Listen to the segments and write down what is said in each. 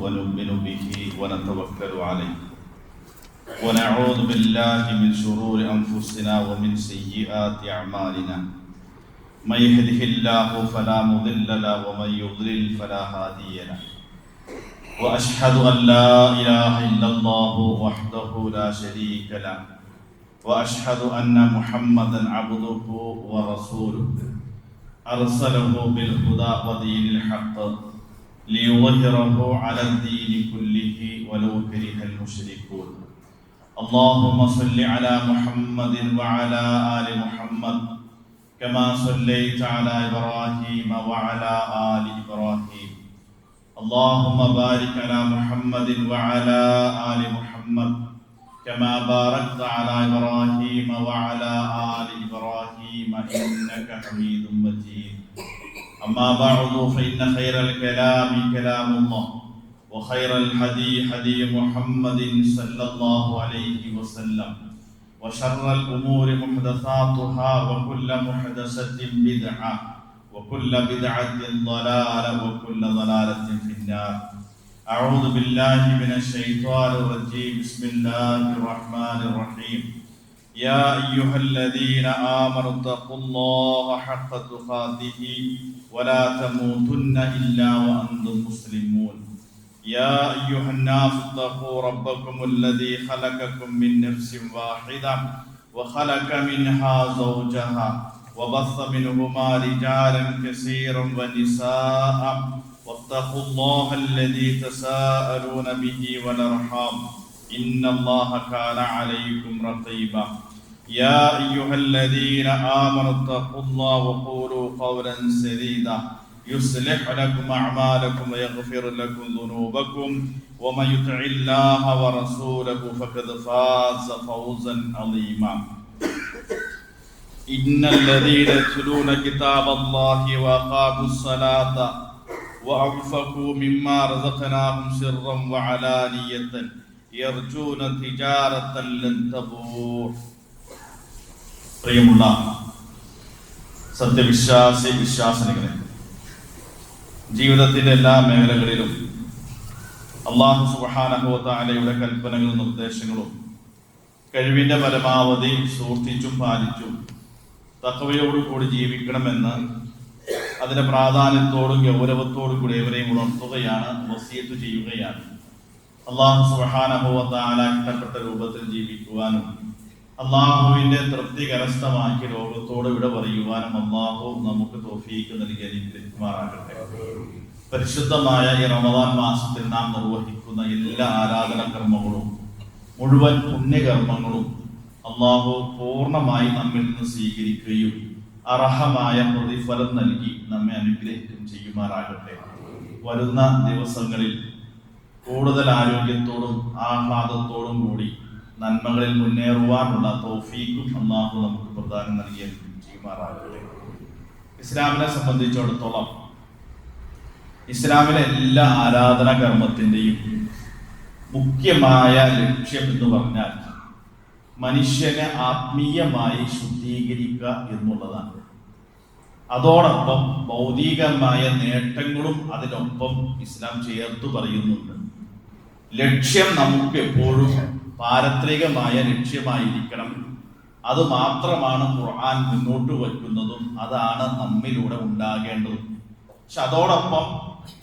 ونؤمن به ونتوكل عليه ونعوذ بالله من شرور أنفسنا ومن سيئات أعمالنا من يهده الله فلا مضل له ومن يضلل فلا هادي له وأشهد أن لا إله إلا الله وحده لا شريك له وأشهد أن محمدا عبده ورسوله أرسله بالهدى ودين الحق ليظهره على الدين كله ولو كره المشركون اللهم صل على محمد وعلى آل محمد كما صليت على إبراهيم وعلى آل إبراهيم اللهم بارك على محمد وعلى آل محمد كما باركت على إبراهيم وعلى آل إبراهيم إنك حميد مجيد أما بعد فإن خير الكلام كلام الله وخير الهدي هدي محمد صلى الله عليه وسلم وشر الأمور محدثاتها وكل محدثة بدعة وكل بدعة ضلالة وكل ضلالة في النار أعوذ بالله من الشيطان الرجيم بسم الله الرحمن الرحيم يا أيها الذين آمنوا اتقوا الله حق تقاته ولا تموتن إلا وأنتم مسلمون يا أيها الناس اتقوا ربكم الذي خلقكم من نفس واحدة وخلق منها زوجها وبث منهما رجالا كثيرا ونساء واتقوا الله الذي تساءلون به والأرحام إن الله كان عليكم رقيبا يا أيها الذين آمنوا اتقوا الله وقولوا قولا سديدا يصلح لكم أعمالكم ويغفر لكم ذنوبكم ومن يطع الله ورسوله فقد فاز فوزا عظيما إن الذين يتلون كتاب الله وأقاموا الصلاة وأنفقوا مما رزقناهم سرا وعلانية يرجون تجارة لن تبور. പ്രിയമുള്ള വിശ്വാസിനികളെ, ജീവിതത്തിന്റെ എല്ലാ മേഖലകളിലും അല്ലാഹു സുബ്ഹാനഹു വ തആലയുടെ കൽപ്പനകളും നിർദ്ദേശങ്ങളും കഴിവിന്റെ പരമാവധി സൂക്ഷിച്ചും പാലിച്ചും തഖ്വയോടുകൂടി ജീവിക്കണമെന്ന് അതിന്റെ പ്രാധാന്യത്തോടും ഗൗരവത്തോടും കൂടി ഏവരെയും ഉണർത്തുകയാണ്, വസിയത്ത് ചെയ്യുകയാണ്. അല്ലാഹു സുബ്ഹാനഹു വ തആല ഇഷ്ടപ്പെട്ട രൂപത്തിൽ ജീവിക്കുവാനും അല്ലാഹുവിന്റെ തൃപ്തി കരസ്ഥമാക്കി ലോകത്തോട് വിട പറയുവാനും അല്ലാഹു നമുക്ക് തൗഫീഖ് നൽകി അനുഗ്രഹിക്കുമാറാകട്ടെ. പരിശുദ്ധമായ ഈ റമദാൻ മാസത്തിൽ നാം നിർവഹിക്കുന്ന എല്ലാ ആരാധനാ കർമ്മങ്ങളും മുഴുവൻ പുണ്യകർമ്മങ്ങളും അല്ലാഹു പൂർണ്ണമായി നമ്മിൽ നിന്ന് സ്വീകരിക്കുകയും അർഹമായ പ്രതിഫലം നൽകി നമ്മെ അനുഗ്രഹിക്കുകയും ചെയ്യുമാറാകട്ടെ. വരുന്ന ദിവസങ്ങളിൽ കൂടുതൽ ആരോഗ്യത്തോടും ആഹ്ലാദത്തോടും കൂടി നന്മകളിൽ മുന്നേറുവാനുള്ള തൗഫീഖും അല്ലാഹു നമുക്ക് പ്രദാനം നൽകി ചെയ്യുമാറാകട്ടെ. ഇസ്ലാമിനെ സംബന്ധിച്ചിടത്തോളം ഇസ്ലാമിലെ എല്ലാ ആരാധനാ കർമ്മത്തിന്റെയും മുഖ്യമായ ലക്ഷ്യം എന്ന് പറഞ്ഞാൽ മനുഷ്യനെ ആത്മീയമായി ശുദ്ധീകരിക്കുക എന്നുള്ളതാണ്. അതോടൊപ്പം ഭൗതികമായ നേട്ടങ്ങളും അതിനൊപ്പം ഇസ്ലാം ചേർത്ത് പറയുന്നുണ്ട്. ലക്ഷ്യം നമുക്ക് എപ്പോഴും പാരത്രികമായ ലക്ഷ്യമായിരിക്കണം. അത് മാത്രമാണ് ഖുർആൻ മുന്നോട്ട് വയ്ക്കുന്നതും അതാണ് നമ്മിലൂടെ ഉണ്ടാകേണ്ടതും. പക്ഷെ അതോടൊപ്പം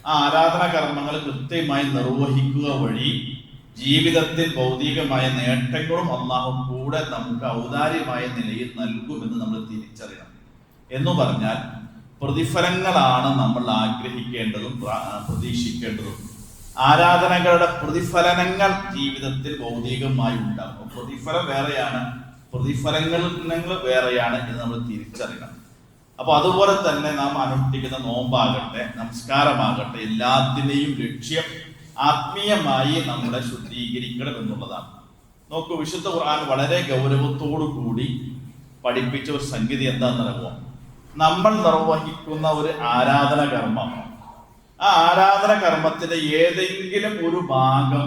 ആ ആരാധനാ കർമ്മങ്ങൾ കൃത്യമായി നിർവഹിക്കുക വഴി ജീവിതത്തിൽ ഭൗതികമായ നേട്ടങ്ങളും അല്ലാഹു കൂടെ നമുക്ക് ഔദാര്യമായ നിലയിൽ നൽകുമെന്ന് നമ്മൾ തിരിച്ചറിയണം. എന്ന് പറഞ്ഞാൽ പ്രതിഫലങ്ങളാണ് നമ്മൾ ആഗ്രഹിക്കേണ്ടതും പ്രതീക്ഷിക്കേണ്ടതും. ആരാധനകളുടെ പ്രതിഫലനങ്ങൾ ജീവിതത്തിൽ ഭൗതികമായി ഉണ്ടാകും. പ്രതിഫലം വേറെയാണ്, പ്രതിഫലങ്ങൾ വേറെയാണ് എന്ന് നമ്മൾ തിരിച്ചറിയണം. അപ്പൊ അതുപോലെ തന്നെ നാം അനുഷ്ഠിക്കുന്ന നോമ്പാകട്ടെ, നമസ്കാരമാകട്ടെ, എല്ലാത്തിന്റെയും ലക്ഷ്യം ആത്മീയമായി നമ്മളെ ശുദ്ധീകരിക്കണം എന്നുള്ളതാണ്. നോക്കൂ, വിശുദ്ധ ഖുർആൻ വളരെ ഗൗരവത്തോടു കൂടി പഠിപ്പിച്ച ഒരു സംഗതി എന്താണെന്നറിയുമോ? നമ്മൾ നിർവഹിക്കുന്ന ഒരു ആരാധന കർമ്മം, ആ ആരാധന കർമ്മത്തിന്റെ ഏതെങ്കിലും ഒരു ഭാഗം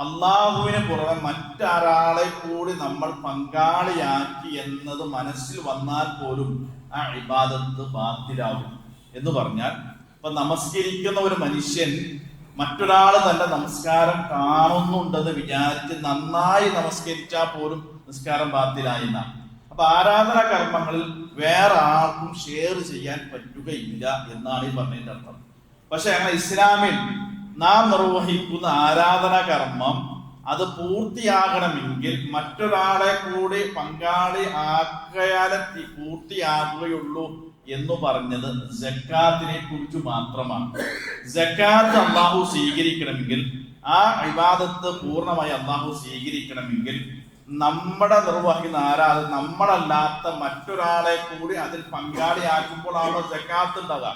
അള്ളാഹുവിന് പുറമെ മറ്റൊരാളെ കൂടി നമ്മൾ പങ്കാളിയാക്കി എന്നത് മനസ്സിൽ വന്നാൽ പോലും ആ ഇബാദത്ത് ബാത്തിലാകും. എന്ന് പറഞ്ഞാൽ ഇപ്പൊ നമസ്കരിക്കുന്ന ഒരു മനുഷ്യൻ മറ്റൊരാൾ തന്റെ നമസ്കാരം കാണുന്നുണ്ടെന്ന് വിചാരിച്ച് നന്നായി നമസ്കരിച്ചാൽ പോലും നിസ്കാരം ബാത്തിലായി എന്നാണ്. അപ്പൊ ആരാധനാ കർമ്മങ്ങളിൽ വേറെ ആർക്കും ഷെയർ ചെയ്യാൻ പറ്റുകയില്ല എന്നാണ് ഈ പറഞ്ഞതിന്റെ അർത്ഥം. പക്ഷെ അങ്ങനെ ഇസ്ലാമിൽ നാം നിർവഹിക്കുന്ന ആരാധനാ കർമ്മം അത് പൂർത്തിയാകണമെങ്കിൽ മറ്റൊരാളെ കൂടി പങ്കാളി ആക്കിയാലേ പൂർത്തിയാകുകയുള്ളൂ എന്ന് പറഞ്ഞത് സക്കാത്തിനെ കുറിച്ച് മാത്രമാണ്. സക്കാത്ത് അള്ളാഹു സ്വീകരിക്കണമെങ്കിൽ, ആ ഇബാദത്ത് പൂർണ്ണമായി അള്ളാഹു സ്വീകരിക്കണമെങ്കിൽ നമ്മുടെ നിർവഹിക്കുന്ന ആരാധന നമ്മളല്ലാത്ത മറ്റൊരാളെ കൂടി അതിൽ പങ്കാളിയാക്കുമ്പോഴാണ് സക്കാത്ത് ഉണ്ടാകുക.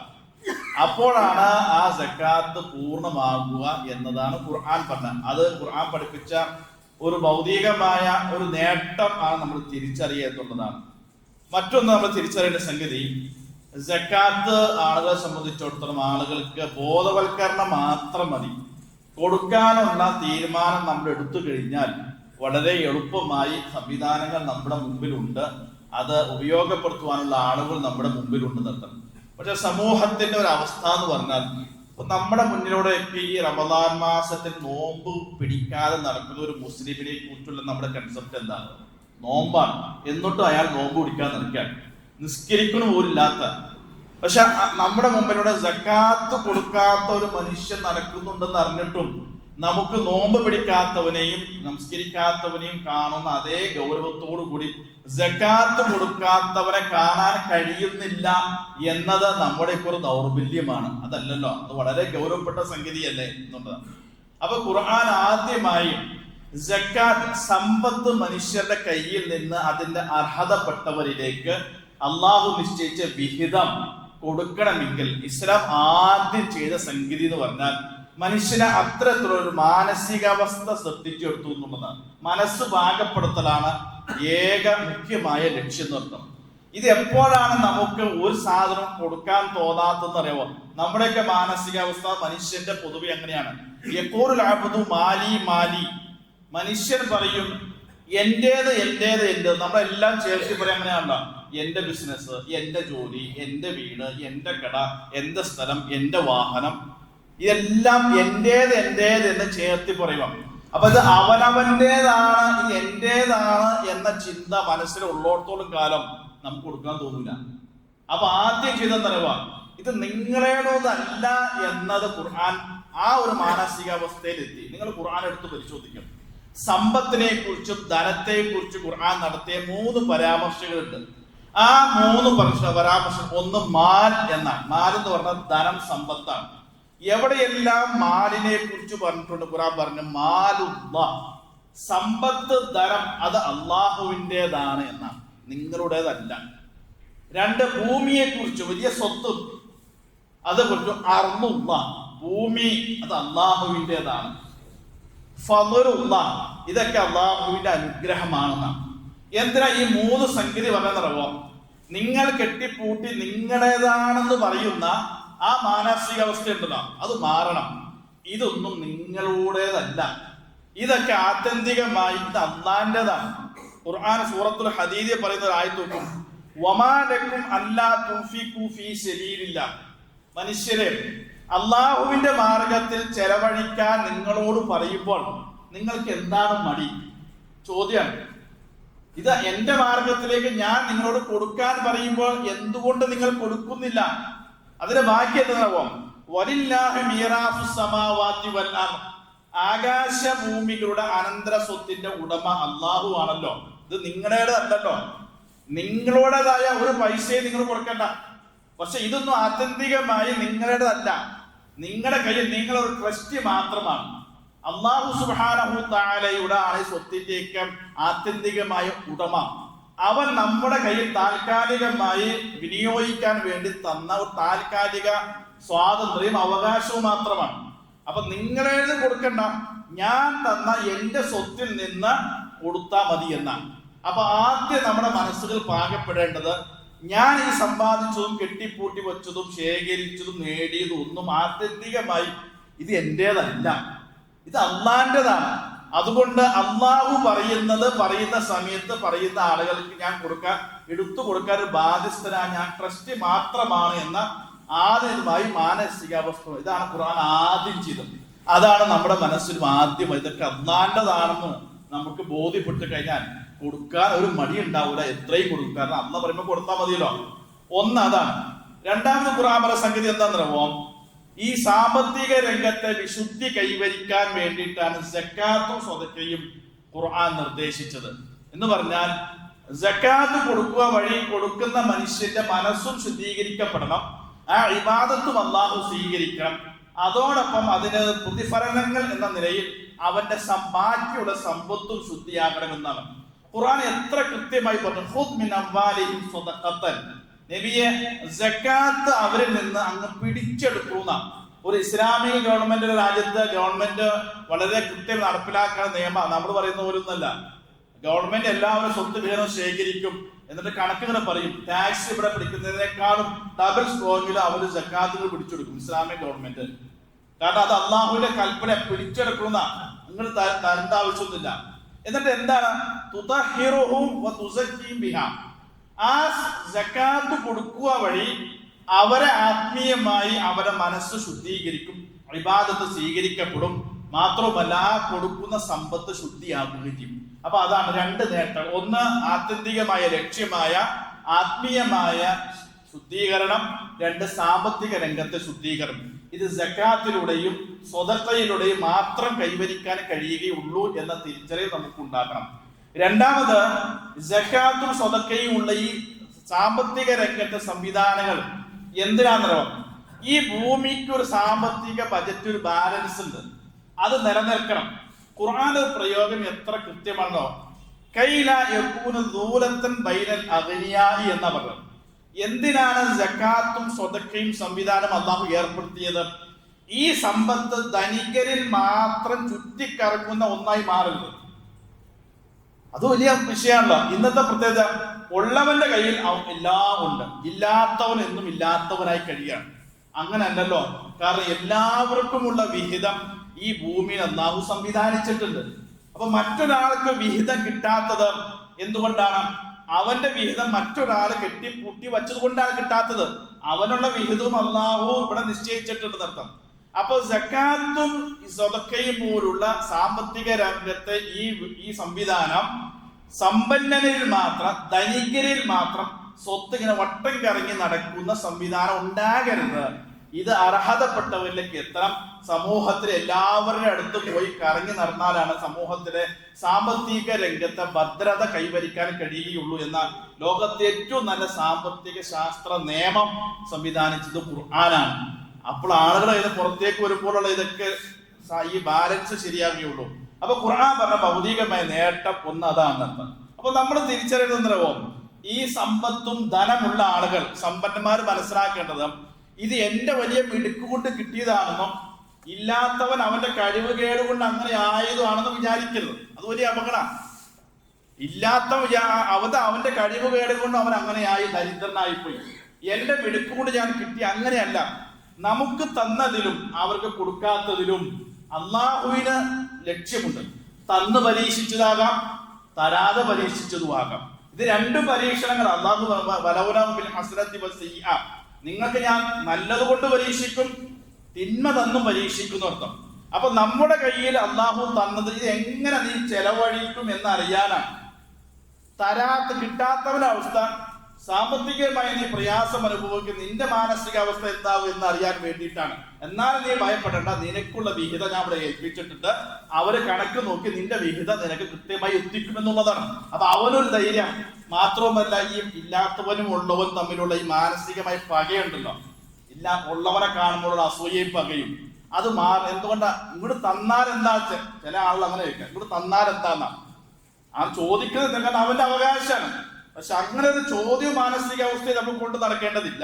അപ്പോഴാണ് ആ സക്കാത്ത് പൂർണ്ണമാകുക എന്നതാണ് ഖുർആൻ പറഞ്ഞത്. അത് ഖുർആൻ പഠിപ്പിച്ച ഒരു ഭൗതികമായ ഒരു നേട്ടം ആണ് നമ്മൾ തിരിച്ചറിയുന്നതാണ്. മറ്റൊന്ന് നമ്മൾ തിരിച്ചറിയേണ്ട സംഗതി, സക്കാത്ത് ആളുകളെ സംബന്ധിച്ചിടത്തോളം ആളുകൾക്ക് ബോധവൽക്കരണം മാത്രം മതി. കൊടുക്കാനുള്ള തീരുമാനം നമ്മൾ എടുത്തു കഴിഞ്ഞാൽ വളരെ എളുപ്പമായി സംവിധാനങ്ങൾ നമ്മുടെ മുമ്പിലുണ്ട്. അത് ഉപയോഗപ്പെടുത്തുവാനുള്ള ആളുകൾ നമ്മുടെ മുമ്പിലുണ്ട് നിർത്തണം. പക്ഷെ സമൂഹത്തിന്റെ ഒരു അവസ്ഥ എന്ന് പറഞ്ഞാൽ, നമ്മുടെ മുന്നിലൂടെയൊക്കെ ഈ റമദാൻ മാസത്തിൽ നോമ്പ് പിടിക്കാതെ നടക്കുന്ന ഒരു മുസ്ലിമിനെ കുറിച്ചുള്ള നമ്മുടെ കൺസെപ്റ്റ് എന്താണ്? നോമ്പാണ്, എന്നിട്ടും അയാൾ നോമ്പ് പിടിക്കാൻ നടക്കാൻ നിസ്കരിക്കണ പോലില്ലാത്ത. പക്ഷെ നമ്മുടെ മുമ്പിലൂടെ സക്കാത്ത് കൊടുക്കാത്ത ഒരു മനുഷ്യൻ നടക്കുന്നുണ്ടെന്ന് അറിഞ്ഞിട്ടും നമുക്ക് നോമ്പ് പിടിക്കാത്തവനെയും നമസ്കരിക്കാത്തവനെയും കാണുന്ന അതേ ഗൗരവത്തോടു കൂടി സക്കാത്ത് കൊടുക്കാത്തവനെ കാണാൻ കഴിയുന്നില്ല എന്നത് നമ്മുടെ ഒരു ദൗർബല്യമാണ്. അതല്ലല്ലോ, അത് വളരെ ഗൗരവപ്പെട്ട സംഗതിയല്ലേ എന്നുള്ളതാണ്. അപ്പൊ ഖുർആൻ ആദ്യമായി സക്കാത്ത് സമ്പത്ത് മനുഷ്യരുടെ കയ്യിൽ നിന്ന് അതിന്റെ അർഹതപ്പെട്ടവരിലേക്ക് അള്ളാഹു നിശ്ചയിച്ച വിഹിതം കൊടുക്കണമെങ്കിൽ ഇസ്ലാം ആദ്യം ചെയ്ത സംഗതി എന്ന് പറഞ്ഞാൽ മനുഷ്യനെ അത്തരത്തിലൊരു മാനസികാവസ്ഥ സൃഷ്ടിച്ചെടുത്തു എന്നുള്ളതാണ്. മനസ്സ് പാകപ്പെടുത്തലാണ് ഏക മുഖ്യമായ ലക്ഷ്യം നിർത്തം. ഇത് എപ്പോഴാണ് നമുക്ക് ഒരു സാധനം കൊടുക്കാൻ തോന്നാത്തെന്ന് അറിയാമോ? നമ്മുടെയൊക്കെ മാനസികാവസ്ഥ മനുഷ്യന്റെ പൊതുവെ അങ്ങനെയാണ്. യഖൂലുൽ അബ്ദു മാലി മാലി, മനുഷ്യൻ പറയും എന്റേത് എന്റേത് എന്റേത്. നമ്മളെല്ലാം ചേർത്തി പറയാൻ അങ്ങനെയാണല്ലോ. എന്റെ ബിസിനസ്, എന്റെ ജോലി, എന്റെ വീട്, എന്റെ കട, എന്റെ സ്ഥലം, എന്റെ വാഹനം, ഇതെല്ലാം എന്റേത് എന്റേത് എന്ന് ചേർത്തി പറയുക. അപ്പൊ ഇത് അവനവന്റേതാണ്, ഇത് എന്റേതാണ് എന്ന ചിന്ത മനസ്സിലുള്ളിടത്തോളം കാലം നമുക്ക് കൊടുക്കാൻ തോന്നില്ല. അപ്പൊ ആദ്യം ചെയ്തെന്നറിയുക, ഇത് നിങ്ങളേടോതല്ല എന്നത് ഖുർആൻ ആ ഒരു മാനസികാവസ്ഥയിലെത്തി. നിങ്ങൾ ഖുർആൻ എടുത്ത് പരിശോധിക്കും. സമ്പത്തിനെ കുറിച്ചും ധനത്തെ കുറിച്ചും ഖുർആൻ നടത്തിയ 3 പരാമർശങ്ങളുണ്ട്. ആ 3 പരാമർശം, ഒന്ന് മാൽ എന്നാണ്. മാൽ എന്ന് പറഞ്ഞാൽ ധനം, സമ്പത്താണ്. എവിടെയെല്ലാം മാലിനെ കുറിച്ച് പറഞ്ഞിട്ടുണ്ട് ഖുർആൻ പറഞ്ഞു മാലുല്ലാഹ്, സമ്പത്ത് ധനം അത് അള്ളാഹുവിൻ്റെതാണ് എന്നാണ്, നിങ്ങളുടേതല്ല. 2 ഭൂമിയെ കുറിച്ച്, വലിയ സ്വത്ത് അത് കുറിച്ചു അർളുല്ലാഹ്, ഭൂമി അത് അള്ളാഹുവിൻ്റെതാണ്. ഫളുല്ലാഹ്, ഇതൊക്കെ അള്ളാഹുവിന്റെ അനുഗ്രഹമാണെന്നാണ്. എന്തിനാ ഈ 3 സംഗതി പറയുന്നറിയോ? നിങ്ങൾ കെട്ടിപ്പൂട്ടി നിങ്ങളുടേതാണെന്ന് പറയുന്ന ആ മാനസികാവസ്ഥ ഉണ്ടല്ലോ, അത് മാറണം. ഇതൊന്നും നിങ്ങളുടേതല്ല, ഇതൊക്കെ ആത്യന്തികമായി ഇത് അള്ളാന്റേതാണ്. ഖുർആൻ സൂറത്തുൽ ഹദീദ് പറയുന്ന ഒരു ആയത്ത് നോക്കും, വമാ ലക്കും അല്ലാ തുൻഫിഖു ഫീ സബീലില്ലാഹ്, മനുഷ്യരെ അള്ളാഹുവിന്റെ മാർഗത്തിൽ ചെലവഴിക്കാൻ നിങ്ങളോട് പറയുമ്പോൾ നിങ്ങൾക്ക് എന്താണ് മടി? ചോദ്യമാണ്. ഇത് എന്റെ മാർഗത്തിലേക്ക് ഞാൻ നിങ്ങളോട് കൊടുക്കാൻ പറയുമ്പോൾ എന്തുകൊണ്ട് നിങ്ങൾ കൊടുക്കുന്നില്ല? അതിന്റെ ബാക്കി എന്താണോ? വലില്ലാഹി മീറാസുസ് സമാവാതി വൽ അർദ്, ആകാശഭൂമികളുടെ അനന്തര സ്വത്തിന്റെ ഉടമ അള്ളാഹു ആണല്ലോ. ഇത് നിങ്ങളുടേതല്ലല്ലോ, നിങ്ങളുടേതായ ഒരു പൈസയെ നിങ്ങൾ കൊടുക്കണ്ട. പക്ഷെ ഇതൊന്നും ആത്യന്തികമായി നിങ്ങളുടേതല്ല, നിങ്ങളുടെ കയ്യിൽ നിങ്ങളൊരു ട്രസ്റ്റ് മാത്രമാണ്. അല്ലാഹു സുബ്ഹാനഹു തആലയുടെ ആണ് സ്വത്തിന്റെയൊക്കെ ആത്യന്തികമായ ഉടമ. അവൻ നമ്മുടെ കയ്യിൽ താൽക്കാലികമായി വിനിയോഗിക്കാൻ വേണ്ടി തന്ന ഒരു താൽക്കാലിക സ്വാതന്ത്ര്യം, അവകാശവും മാത്രമാണ്. അപ്പൊ നിങ്ങളേത് കൊടുക്കണ്ട, ഞാൻ തന്ന എന്റെ സ്വത്തിൽ നിന്ന് കൊടുത്താൽ മതി എന്നാണ്. അപ്പൊ ആദ്യം നമ്മുടെ മനസ്സുകൾ പാകപ്പെടേണ്ടത്, ഞാൻ ഈ സമ്പാദിച്ചതും കെട്ടിപ്പൂട്ടി വെച്ചതും ശേഖരിച്ചതും നേടിയതും ഒന്നും ആത്യന്തികമായി ഇത് എന്റേതല്ല, ഇത് അള്ളാന്റേതാണ്. അതുകൊണ്ട് അള്ളാഹു പറയുന്ന സമയത്ത് പറയുന്ന ആളുകൾക്ക് ഞാൻ എടുത്തു കൊടുക്കാൻ ഒരു ബാധ്യസ്ഥനാണ്, ഞാൻ ട്രസ്റ്റ് മാത്രമാണ് എന്ന ആദ്യമായി മാനസികാവസ്ഥ. ഇതാണ് ഖുർആൻ ആദ്യം ചെയ്തത്. അതാണ് നമ്മുടെ മനസ്സിൽ ആദ്യം. ഇതൊക്കെ അള്ളാന്റെതാണെന്ന് നമുക്ക് ബോധ്യപ്പെട്ട് കഴിഞ്ഞാൽ കൊടുക്കാൻ ഒരു മടി ഉണ്ടാവില്ല, എത്രയും കൊടുക്കും. കാരണം അള്ള പറയുമ്പോൾ കൊടുത്താൽ മതിയല്ലോ. ഒന്ന് അതാണ്. രണ്ടാമത് ഖുർആൻ പറഞ്ഞ സംഗതി എന്താണെന്നറിയോ? ഈ സാമ്പത്തിക രംഗത്തെ വിശുദ്ധി കൈവരിക്കാൻ വേണ്ടിയിട്ടാണ് സക്കാത്തും സ്വതക്കയും ഖുർആൻ നിർദ്ദേശിച്ചത്. എന്ന് പറഞ്ഞാൽ സക്കാത്ത് കൊടുക്കുക വഴി കൊടുക്കുന്ന മനുഷ്യന്റെ മനസ്സും ശുദ്ധീകരിക്കപ്പെടണം, ആ ഇബാദത്തും അല്ലാഹു സ്വീകരിക്കണം. അതോടൊപ്പം അതിന് പ്രതിഫലനങ്ങൾ എന്ന നിലയിൽ അവന്റെ ബാക്കിയുള്ള സമ്പത്തും ശുദ്ധിയാകണമെന്നാണ് ഖുർആൻ എത്ര കൃത്യമായി പറഞ്ഞു. ഖുദ് മിൻ അംവാലിഹിം സ്വദഖത്തൻ, നബിയെ സക്കാത്ത് അവരിൽ നിന്ന് അങ്ങ് പിടിച്ചെടുക്കുന്ന ഒരു ഇസ്ലാമിക ഗവൺമെന്റ് രാജ്യത്ത് ഗവൺമെന്റ് വളരെ കൃത്യം നടപ്പിലാക്കുന്ന നിയമം നമ്മൾ പറയുന്ന പോലൊന്നല്ല. ഗവൺമെന്റ് എല്ലാവരും സ്വത്ത് വിഹിതം ശേഖരിക്കും, എന്നിട്ട് കണക്കുകൾ പറയും. ടാക്സ് ഇവിടെ പിടിക്കുന്നതിനേക്കാളും ഡബിൾ സ്ട്രോങ്ങിൽ അവർ സക്കാത്തുകൾ പിടിച്ചെടുക്കും ഇസ്ലാമിക ഗവൺമെന്റ്. കാരണം അത് അള്ളാഹുവിന്റെ കൽപ്പന പിടിച്ചെടുക്കുന്ന, നിങ്ങൾ തരേണ്ട ആവശ്യമൊന്നുമില്ല. എന്നിട്ട് എന്താണ്? തുതഹിറുഹും വതുസക്കിയും ബിഹാ, ആ സക്കാത്ത് കൊടുക്കുക വഴി അവരെ ആത്മീയമായി അവരെ മനസ്സ് ശുദ്ധീകരിക്കും, ഇബാദത്ത് സ്വീകരിക്കപ്പെടും. മാത്രമല്ല ആ കൊടുക്കുന്ന സമ്പത്ത് ശുദ്ധിയാക്കുകയും ചെയ്യും. അപ്പൊ അതാണ് രണ്ട് നേട്ടം. ഒന്ന് ആത്യന്തികമായ ലക്ഷ്യമായ ആത്മീയമായ ശുദ്ധീകരണം, രണ്ട് സാമ്പത്തിക രംഗത്തെ ശുദ്ധീകരണം. ഇത് സക്കാത്തിലൂടെയും സ്വതക്കയിലൂടെയും മാത്രം കൈവരിക്കാൻ കഴിയുകയുള്ളൂ എന്ന തിരിച്ചറിവ് നമുക്ക് ഉണ്ടാക്കണം. രണ്ടാമത്, സക്കാത്തും സ്വതക്കയും ഉള്ള ഈ സാമ്പത്തിക രംഗത്തെ സംവിധാനങ്ങൾ എന്തിനാണെന്നോ, ഈ ഭൂമിക്ക് ഒരു സാമ്പത്തിക ബജറ്റ്, ഒരു ബാലൻസ് ഉണ്ട്, അത് നിലനിൽക്കണം. ഖുർആന്റെ പ്രയോഗം എത്ര കൃത്യമാണോ, കൈല യകൂന ദൂലത്തൻ ബൈനൽ അഗ്നിയായി എന്ന പറയുന്നത്. എന്തിനാണ് സക്കാത്തും സ്വതക്കയും സംവിധാനം അള്ളാഹു ഏർപ്പെടുത്തിയത്? ഈ സമ്പത്ത് ധനികരിൽ മാത്രം ചുറ്റിക്കറങ്ങുന്ന ഒന്നായി മാറരുത്. അത് വലിയ വിഷയമാണല്ലോ. ഇന്നത്തെ പ്രത്യേകത, ഉള്ളവന്റെ കയ്യിൽ എല്ലാം ഉണ്ട്, ഇല്ലാത്തവൻ എന്നും ഇല്ലാത്തവനായി കഴിയാണ്. അങ്ങനെ അല്ലല്ലോ. കാരണം എല്ലാവർക്കുമുള്ള വിഹിതം ഈ ഭൂമിയിൽ അല്ലാഹു സംവിധാനിച്ചിട്ടുണ്ട്. അപ്പൊ മറ്റൊരാൾക്ക് വിഹിതം കിട്ടാത്തത് എന്തുകൊണ്ടാണ്? അവന്റെ വിഹിതം മറ്റൊരാൾ കെട്ടിപ്പൂട്ടി വച്ചത് കൊണ്ടാണ് കിട്ടാത്തത്. അവനുള്ള വിഹിതവും അല്ലാഹു ഇവിടെ നിശ്ചയിച്ചിട്ടുണ്ട് അർത്ഥം. അപ്പൊ സക്കാത്തും സ്വതക്കയും പോലുള്ള സാമ്പത്തിക രംഗത്തെ ഈ സംവിധാനം സമ്പന്നനിൽ മാത്രം, ധനികരിൽ മാത്രം സ്വത്ത് ഇങ്ങനെ വട്ടം കറങ്ങി നടക്കുന്ന സംവിധാനം ഉണ്ടാകരുത്. ഇത് അർഹതപ്പെട്ടവരിലേക്ക് എത്തണം. സമൂഹത്തിലെ എല്ലാവരുടെ അടുത്ത് പോയി കറങ്ങി നടന്നാലാണ് സമൂഹത്തിലെ സാമ്പത്തിക രംഗത്തെ ഭദ്രത കൈവരിക്കാൻ കഴിയുകയുള്ളൂ എന്ന ലോകത്തെ ഏറ്റവും നല്ല സാമ്പത്തിക ശാസ്ത്ര നിയമം സംവിധാനിച്ചത് ഖുർആനാണ്. അപ്പോൾ ആളുകൾ അതിന് പുറത്തേക്ക് വരുമ്പോഴുള്ള ഇതൊക്കെ ഈ ബാലൻസ് ശരിയാകുകയുള്ളൂ. അപ്പൊ ഖുർആൻ പറഞ്ഞ ഭൗതികമായ നേട്ടം ഒന്ന് അതാണ്. അപ്പൊ നമ്മൾ തിരിച്ചറിയുന്നോ, ഈ സമ്പത്തും ധനമുള്ള ആളുകൾ, സമ്പന്നന്മാർ മനസ്സിലാക്കേണ്ടത് ഇത് എന്റെ വലിയ മിടുക്ക് കൊണ്ട് കിട്ടിയതാണെന്നും ഇല്ലാത്തവൻ അവന്റെ കഴിവുകേട് കൊണ്ട് അങ്ങനെ ആയതാണെന്നും വിചാരിക്കരുത്. അത് വലിയ അപകടമാണ്. അവന്റെ കഴിവുകേട് കൊണ്ട് അവൻ അങ്ങനെയായി ദരിദ്രനായിപ്പോയി, എന്റെ മിടുക്ക് കൊണ്ട് ഞാൻ കിട്ടി, അങ്ങനെയല്ല. നമുക്ക് തന്നതിലും അവർക്ക് കൊടുക്കാത്തതിലും അള്ളാഹുവിന് ലക്ഷ്യമുണ്ട്. തന്ന് പരീക്ഷിച്ചതാകാം, തരാതെ പരീക്ഷിച്ചതുമാകാം. ഇത് രണ്ട് പരീക്ഷണങ്ങൾ. അള്ളാഹു നിങ്ങൾക്ക് ഞാൻ നല്ലത് കൊണ്ട് പരീക്ഷിക്കും, തിന്മ തന്നും പരീക്ഷിക്കുന്ന അർത്ഥം. അപ്പൊ നമ്മുടെ കയ്യിൽ അള്ളാഹു തന്നത് ഇത് എങ്ങനെ നീ ചെലവഴിക്കും എന്നറിയാനാണ്. കിട്ടാത്തവന്റെ അവസ്ഥ, സാമ്പത്തികമായി നീ പ്രയാസം അനുഭവിക്കും, നിന്റെ മാനസികാവസ്ഥ എന്താവും എന്നറിയാൻ വേണ്ടിയിട്ടാണ്. എന്നാലും നീ ഭയപ്പെടേണ്ട, നിനക്കുള്ള വിഹിതം ഞാൻ ഇവിടെ ഏൽപ്പിച്ചിട്ടുണ്ട്, അവര് കണക്ക് നോക്കി നിന്റെ വിഹിതം നിനക്ക് കൃത്യമായി എത്തിക്കുമെന്നുള്ളതാണ്. അപ്പൊ അവനൊരു ധൈര്യം. മാത്രവുമല്ല, ഈ ഇല്ലാത്തവനും ഉള്ളവനും തമ്മിലുള്ള ഈ മാനസികമായ പകയുണ്ടല്ലോ, ഉള്ളവനെ കാണുമ്പോഴുള്ള അസൂയയും പകയും, അത് എന്തുകൊണ്ടാ? ഇങ്ങോട്ട് തന്നാൽ എന്താ? ചില ആളുകൾ അങ്ങനെ ചോദിക്കാം, ഇങ്ങോട്ട് തന്നാൽ എന്താന്നാ ആ ചോദിക്കുന്നത്. കാരണം അവന്റെ അവകാശമാണ്. പക്ഷെ അങ്ങനെ ഒരു ചോദ്യം മാനസികാവസ്ഥയെ നമ്മൾ കൊണ്ട് നടക്കേണ്ടതില്ല.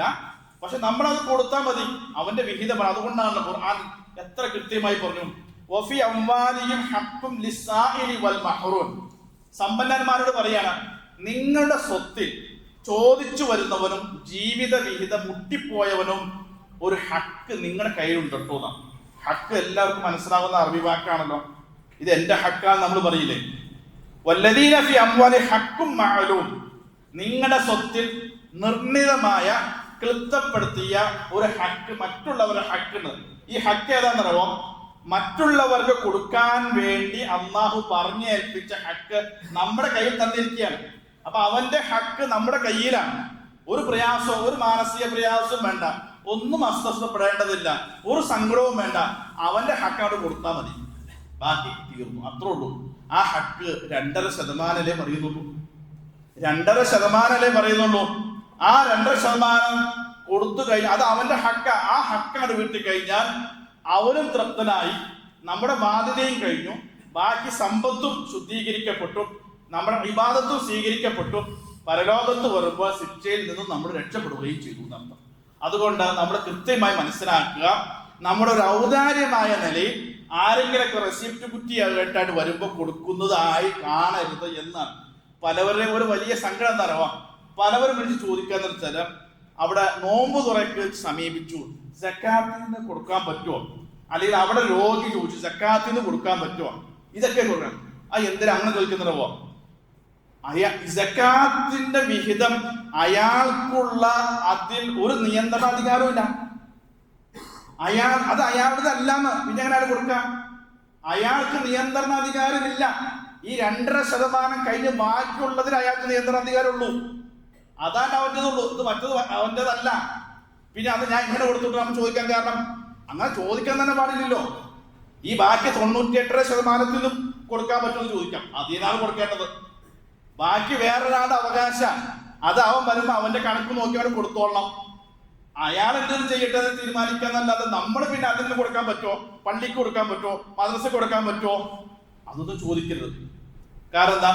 പക്ഷെ നമ്മളത് കൊടുത്താൽ മതി, അവന്റെ വിഹിതമാണ്. അതുകൊണ്ടാണ് ഖുർആൻ എത്ര കൃത്യമായി പറഞ്ഞു, വഫി അംവാലിഹിം ഹഖ്ഖുൻ ലിസ്സാഇലി വൽ മഹ്റൂം. സമ്പന്നന്മാരോട് പറയാണ്, നിങ്ങളുടെ സ്വത്തിൽ ചോദിച്ചു വരുന്നവനും ജീവിത വിഹിതം മുട്ടിപ്പോയവനും ഒരു ഹക്ക് നിങ്ങളുടെ കയ്യിലുണ്ട് കേട്ടോ. ഹക്ക് എല്ലാവർക്കും മനസ്സിലാവുന്ന അറബി വാക്കാണല്ലോ. ഇത് എന്റെ ഹക്കാന്ന് നമ്മൾ പറയില്ലേ? വല്ലദീന ഫി അംവാലി ഹഖ്ഖും മഅലൂം. നിങ്ങളുടെ സ്വത്തിൽ നിർണിതമായ, ക്ലിപ്തപ്പെടുത്തിയ ഒരു ഹക്ക്, മറ്റുള്ളവരുടെ ഹക്കുണ്ട്. ഈ ഹക്ക് ഏതാണെന്നറിയോ? മറ്റുള്ളവർക്ക് കൊടുക്കാൻ വേണ്ടി അള്ളാഹു പറഞ്ഞേൽപ്പിച്ച ഹക്ക് നമ്മുടെ കയ്യിൽ തന്നിരിക്കുകയാണ്. അപ്പൊ അവന്റെ ഹക്ക് നമ്മുടെ കയ്യിലാണ്. ഒരു പ്രയാസവും ഒരു മാനസിക പ്രയാസവും വേണ്ട, ഒന്നും അസ്വസ്ഥപ്പെടേണ്ടതില്ല, ഒരു സങ്കടവും വേണ്ട. അവന്റെ ഹക്ക് അവിടെ കൊടുത്താൽ മതി, ബാക്കി തീർന്നു, അത്രേ ഉള്ളൂ. ആ ഹക്ക് 2.5% പറയുന്നുള്ളൂ. 2.5% പറയുന്നുള്ളൂ. ആ 2% കൊടുത്തു കഴിഞ്ഞാൽ അത് അവന്റെ ഹക്ക. ആ ഹക്കാണ് വീട്ടിൽ കഴിഞ്ഞാൽ അവനും തൃപ്തനായി, നമ്മുടെ ബാധ്യതയും കഴിഞ്ഞു, ബാക്കി സമ്പത്തും ശുദ്ധീകരിക്കപ്പെട്ടു, നമ്മുടെ ഇബാദത്തും സ്വീകരിക്കപ്പെട്ടു. പരലോകത്ത് വരുമ്പോൾ ശിക്ഷയിൽ നിന്നും നമ്മൾ രക്ഷപ്പെടുകയും ചെയ്തു എന്നർത്ഥം. അതുകൊണ്ട് നമ്മൾ കൃത്യമായി മനസ്സിലാക്കുക, നമ്മുടെ ഒരു ഔദാര്യമായ നിലയിൽ ആരെങ്കിലൊക്കെ റെസിപ്റ്റ് കുറ്റിയായിട്ടായിട്ട് വരുമ്പോൾ കൊടുക്കുന്നതായി കാണരുത് എന്നാണ്. പലവരുടെയും ഒരു വലിയ സങ്കടം എന്താ പറയുക, പലവരും വിളിച്ച് ചോദിക്കാന്ന് വെച്ചാൽ അവിടെ നോമ്പ് തുറക്ക് സമീപിച്ചു, സക്കാത്തിൽ നിന്ന് കൊടുക്കാൻ പറ്റുമോ, അല്ലെങ്കിൽ അവിടെ രോഗി ചോദിച്ചു സക്കാത്തിൽ നിന്ന് കൊടുക്കാൻ പറ്റുമോ, ഇതൊക്കെ കൊടുക്കണം. എന്തിനാ അങ്ങനെ ചോദിക്കുന്നതോ? സക്കാത്തിന്റെ വിഹിതം അയാൾക്കുള്ള അതിൽ ഒരു നിയന്ത്രണാധികാരവും ഇല്ല. അത് അയാളുടെ അല്ലാന്ന് പിന്നെ എങ്ങനെ കൊടുക്കാം? അയാൾക്ക് നിയന്ത്രണാധികാരമില്ല. ഈ 2.5% കഴിഞ്ഞ് ബാക്കിയുള്ളതിൽ അയാൾക്ക് നിയന്ത്രണാധികാരമുള്ളൂ. അതാണ് അവൻ്റെതുള്ളൂ. ഇത് മറ്റത് അവൻ്റെതല്ല. പിന്നെ അത് ഞാൻ ഇങ്ങനെ കൊടുത്തിട്ട് നമ്മൾ ചോദിക്കാൻ കാരണം, അങ്ങനെ ചോദിക്കാൻ തന്നെ പാടില്ലല്ലോ. ഈ ബാക്കി 98% കൊടുക്കാൻ പറ്റുമെന്ന് ചോദിക്കാം, അതിനാണ് കൊടുക്കേണ്ടത്. ബാക്കി വേറൊരാളുടെ അവകാശം, അത് അവൻ വരുമ്പോ അവന്റെ കണക്ക് നോക്കി അവൻ കൊടുത്തോളണം. അയാൾ എന്തെങ്കിലും ചെയ്യട്ടെ എന്ന് തീരുമാനിക്കാന്നല്ലാതെ നമ്മൾ പിന്നെ അതിന് കൊടുക്കാൻ പറ്റുമോ, പള്ളിക്ക് കൊടുക്കാൻ പറ്റുമോ, മദ്രസക്ക് കൊടുക്കാൻ പറ്റുമോ, അതൊന്നും ചോദിക്കരുത്. കാരണം എന്താ,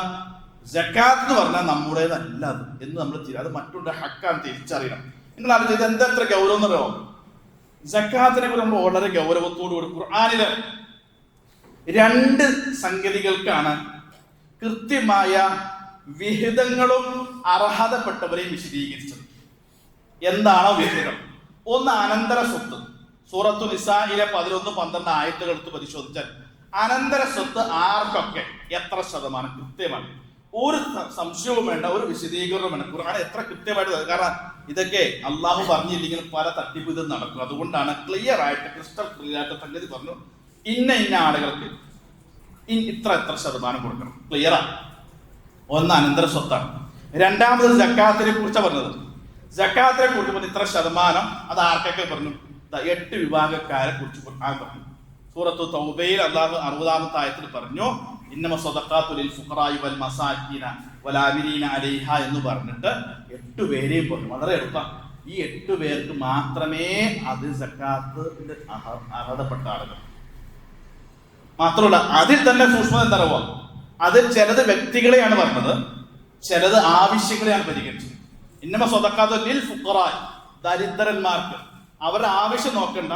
സക്കാത്ത് എന്ന് പറഞ്ഞാൽ നമ്മുടേതല്ല അത് എന്ന് നമ്മൾ അത് മറ്റുള്ള ഹക്കാണ് തിരിച്ചറിയണം. നിങ്ങൾ അറിഞ്ഞത് ഇത് എന്തത്ര ഗൗരവം എന്നറിയോ? സക്കാത്തിനെ കുറിച്ച് നമ്മൾ വളരെ ഗൗരവത്തോടു കൂടി ഖുർആനില് 2 സംഗതികൾക്കാണ് കൃത്യമായ വിഹിതങ്ങളും അർഹതപ്പെട്ടവരെയും വിശദീകരിച്ചത്. എന്താണോ വിഹിതം? ഒന്ന് അനന്തര സ്വത്ത്. സൂറത്തു നിസായിലെ 11-12 ആയത്തുകൾ എടുത്ത് പരിശോധിച്ചാൽ അനന്തര സ്വത്ത് ആർക്കൊക്കെ എത്ര ശതമാനം കൃത്യമാണ്, ഒരു സംശയവും വേണ്ട, ഒരു വിശദീകരണവും വേണ്ട. ഖുർആൻ എത്ര കൃത്യമായിട്ട്, കാരണം ഇതൊക്കെ അള്ളാഹു പറഞ്ഞില്ലെങ്കിൽ പല തട്ടിപ്പ് നടക്കും. അതുകൊണ്ടാണ് ക്ലിയർ ആയിട്ട് ക്രിസ്റ്റൽ ക്ലിയർ ആയിട്ട് സംഗതി പറഞ്ഞു, ഇന്ന ആളുകൾക്ക് ഇത്ര ശതമാനം കൊടുക്കണം. ക്ലിയറാണ്. ഒന്ന് അനന്തര സ്വത്താണ്. രണ്ടാമത് സക്കാത്തിനെ കുറിച്ചാണ് പറഞ്ഞത്. സക്കാത്തിനെ കുറിച്ച് പറഞ്ഞ ഇത്ര ശതമാനം, അത് ആർക്കൊക്കെ പറഞ്ഞു? 8 വിഭാഗക്കാരെ കുറിച്ച് ഖുർആൻ പറഞ്ഞു. സൂറത്തു തൗബയിൽ അല്ലാഹു 60-ാമത്തെ ആയത്തിൽ പറഞ്ഞു, ഇന്നമ സ്വദഖാത്തു ലിൽ ഫുഖറാഇ വൽ മസാകിന വൽ ആമിലീന അലൈഹ എന്ന് പറഞ്ഞിട്ട് 8 പേരെയും പറഞ്ഞു. വളരെ എളുപ്പമാണ്. ഈ 8 പേർക്ക് മാത്രമേ അത് സക്കാത്തിന്റെ അർഹതപ്പെട്ട ആളുകൾ. മാത്രമല്ല അതിൽ തന്നെ സൂക്ഷ്മത എന്താ പറയുക, അതിൽ ചിലത് വ്യക്തികളെയാണ് പറഞ്ഞത്, ചിലത് ആവശ്യങ്ങളെയാണ് പരിഗണിച്ചത്. ഇന്നമ സ്വദഖാത്തു ലിൽ ഫുഖറാഇ, ദരിദ്രന്മാർക്ക് അവരുടെ ആവശ്യം നോക്കണ്ട,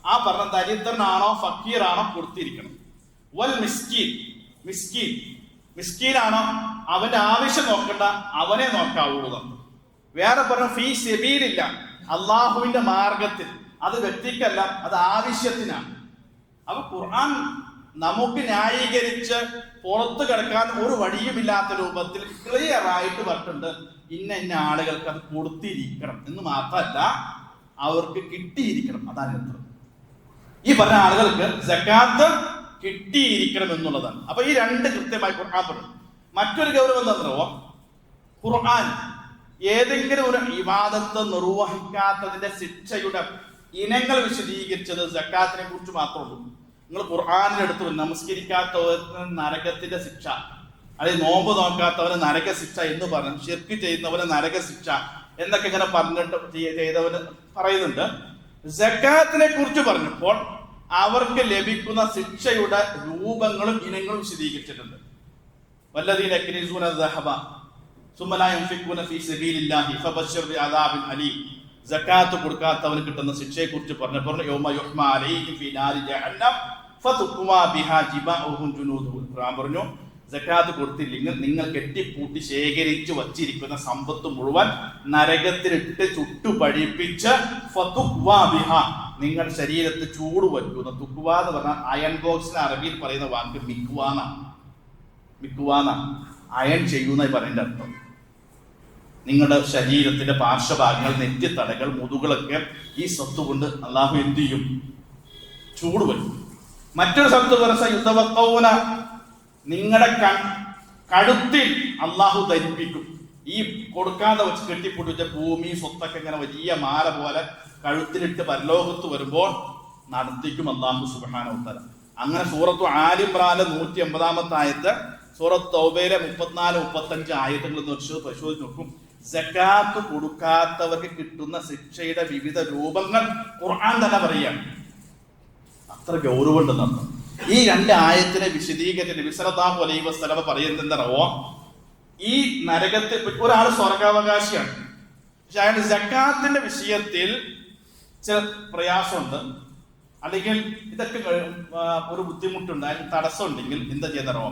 ആ പറഞ്ഞ ദരിദ്രനാണോ ഫക്കീറാണോ കൊടുത്തിരിക്കണം. വൽ മിസ്കീനാണോ അവന്റെ ആവശ്യം നോക്കണ്ട, അവനെ നോക്കാവുള്ളൂ. വേറെ പറഞ്ഞ ഫീ സബീലില്ല, അള്ളാഹുവിന്റെ മാർഗത്തിൽ, അത് വ്യക്തിക്കല്ല, അത് ആവശ്യത്തിനാണ്. അപ്പൊ ഖുർആൻ നമുക്ക് ന്യായീകരിച്ച് പുറത്തു കിടക്കാൻ ഒരു വഴിയുമില്ലാത്ത രൂപത്തിൽ ക്ലിയർ ആയിട്ട് പറഞ്ഞിട്ടുണ്ട്, ഇന്ന ആളുകൾക്ക് അത് കൊടുത്തിരിക്കണം എന്ന് മാത്രമല്ല, അവർക്ക് കിട്ടിയിരിക്കണം. അതാണ് എത്ര ഈ പറഞ്ഞ ആളുകൾക്ക് സക്കാത്ത് കിട്ടിയിരിക്കണം എന്നുള്ളതാണ്. അപ്പൊ ഈ 2 കൃത്യമായി ഖുർആൻ പറഞ്ഞു. മറ്റൊരു ഗൗരവം എന്താണെന്നോ, ഖുർആൻ ഏതെങ്കിലും ഒരു ഇബാദത്ത് നിർവഹിക്കാത്തതിന്റെ ശിക്ഷയുടെ ഇനങ്ങൾ വിശദീകരിച്ചത് സക്കാത്തിനെ കുറിച്ച് മാത്രമേ ഉള്ളൂ. നിങ്ങൾ ഖുർആനിലെടുത്ത് നമസ്കരിക്കാത്തവന് നരകത്തിന്റെ ശിക്ഷ, അല്ലെങ്കിൽ നോമ്പ് നോക്കാത്തവന് നരക ശിക്ഷ എന്ന് പറഞ്ഞു, ശിർക്ക് ചെയ്യുന്നവന് നരക ശിക്ഷ എന്നൊക്കെ ഇങ്ങനെ പറഞ്ഞിട്ട് ചെയ്തവന് പറയുന്നുണ്ട്. സക്കാത്തിനെ കുറിച്ച് പറഞ്ഞപ്പോൾ അവർക്ക് ലഭിക്കുന്ന ശിക്ഷയുടെ രൂപങ്ങളും ഇനങ്ങളും വിശദീകരിച്ചിട്ടുണ്ട്. വല്ലദീന യക്നിസൂന ദഹബ സുമ്മ ലാ യുൻഫിഖൂന ഫീ സബീലില്ലാഹി ഫബശ്ശിർ ബിഅദാബിൻ അലീം. സക്കാത്ത് കൊടുക്കാത്തവന് കിട്ടുന്ന ശിക്ഷയെ കുറിച്ച് പറഞ്ഞപ്പോൾ യൗമ യുഹ്മാ അലൈഹിം ഫീ നാരി ജഹന്നം ഫതുഖ്വാ ബിഹാ ജിബാഉഹും ജുനൂദുഹും. ഖുർആൻ പറഞ്ഞു, സക്കാത്ത് കൊടുത്തില്ലെങ്കിൽ നിങ്ങൾ കെട്ടിപ്പൂട്ടി ശേഖരിച്ചു വച്ചിരിക്കുന്ന സമ്പത്ത് മുഴുവൻ നരകത്തിലിട്ട് ചുട്ടു പഴിപ്പിച്ച് ഫതുഖ്വാ ബിഹാ, നിങ്ങളുടെ ശരീരത്ത് ചൂട് വയ്ക്കുന്ന. തുക്വ എന്ന് പറഞ്ഞാൽ അയൺ ബോക്സിന് അറബിയിൽ പറയുന്ന വാക്ക് മിക്വാന, അയൺ ചെയ്യുന്നതായി പറയുന്ന അർത്ഥം. നിങ്ങളുടെ ശരീരത്തിന്റെ പാർശ്വഭാഗങ്ങൾ, നെറ്റിത്തടകൾ, മുതുകളൊക്കെ ഈ സ്വത്ത് കൊണ്ട് അള്ളാഹു എന്ത് ചെയ്യും? ചൂട് വയ്ക്കും. മറ്റൊരു സ്ഥലത്ത് നിങ്ങളുടെ കഴുത്തിൽ അള്ളാഹു ധരിപ്പിക്കും. ഈ കൊടുക്കാതെ വെച്ച് കെട്ടിപ്പൊട്ടിച്ച ഭൂമി സ്വത്തൊക്കെ ഇങ്ങനെ വലിയ മാല പോലെ കഴുത്തിലിട്ട് പരലോകത്ത് വരുമ്പോൾ നടത്തിക്കും അള്ളാഹു സുബ്ഹാനഹു വ തആല. അങ്ങനെ സൂറത്തു ആലി ഇംറാനിലെ 180-ാമത്തെ ആയത്ത്, സൂറത്ത് തൗബയിലെ 34-35 ആയത്തുകൾ പരിശോധിച്ച് നോക്കും. സക്കാത്ത് കൊടുക്കാത്തവർക്ക് കിട്ടുന്ന ശിക്ഷയുടെ വിവിധ രൂപങ്ങൾ ഖുർആൻ തന്നെ പറയുകയാണ്. അത്ര ഗൗരവമുണ്ടെന്നർത്ഥം. ഈ 2 ആയത്തിനെ വിശദീകരിച്ച് നബി സല്ലല്ലാഹു അലൈഹി വസല്ലം പറയുന്നത് എന്താണോ, ഈ നരകത്തിൽ ഒരാൾ സ്വർഗാവകാശിയാണ്, പക്ഷെ അയാൾ സക്കാത്തിന്റെ വിഷയത്തിൽ ചില പ്രയാസമുണ്ട്, അല്ലെങ്കിൽ ഇതൊക്കെ ഒരു ബുദ്ധിമുട്ടുണ്ട്, അതിന് തടസ്സം ഉണ്ടെങ്കിൽ എന്താ ചെയ്യുന്നോ,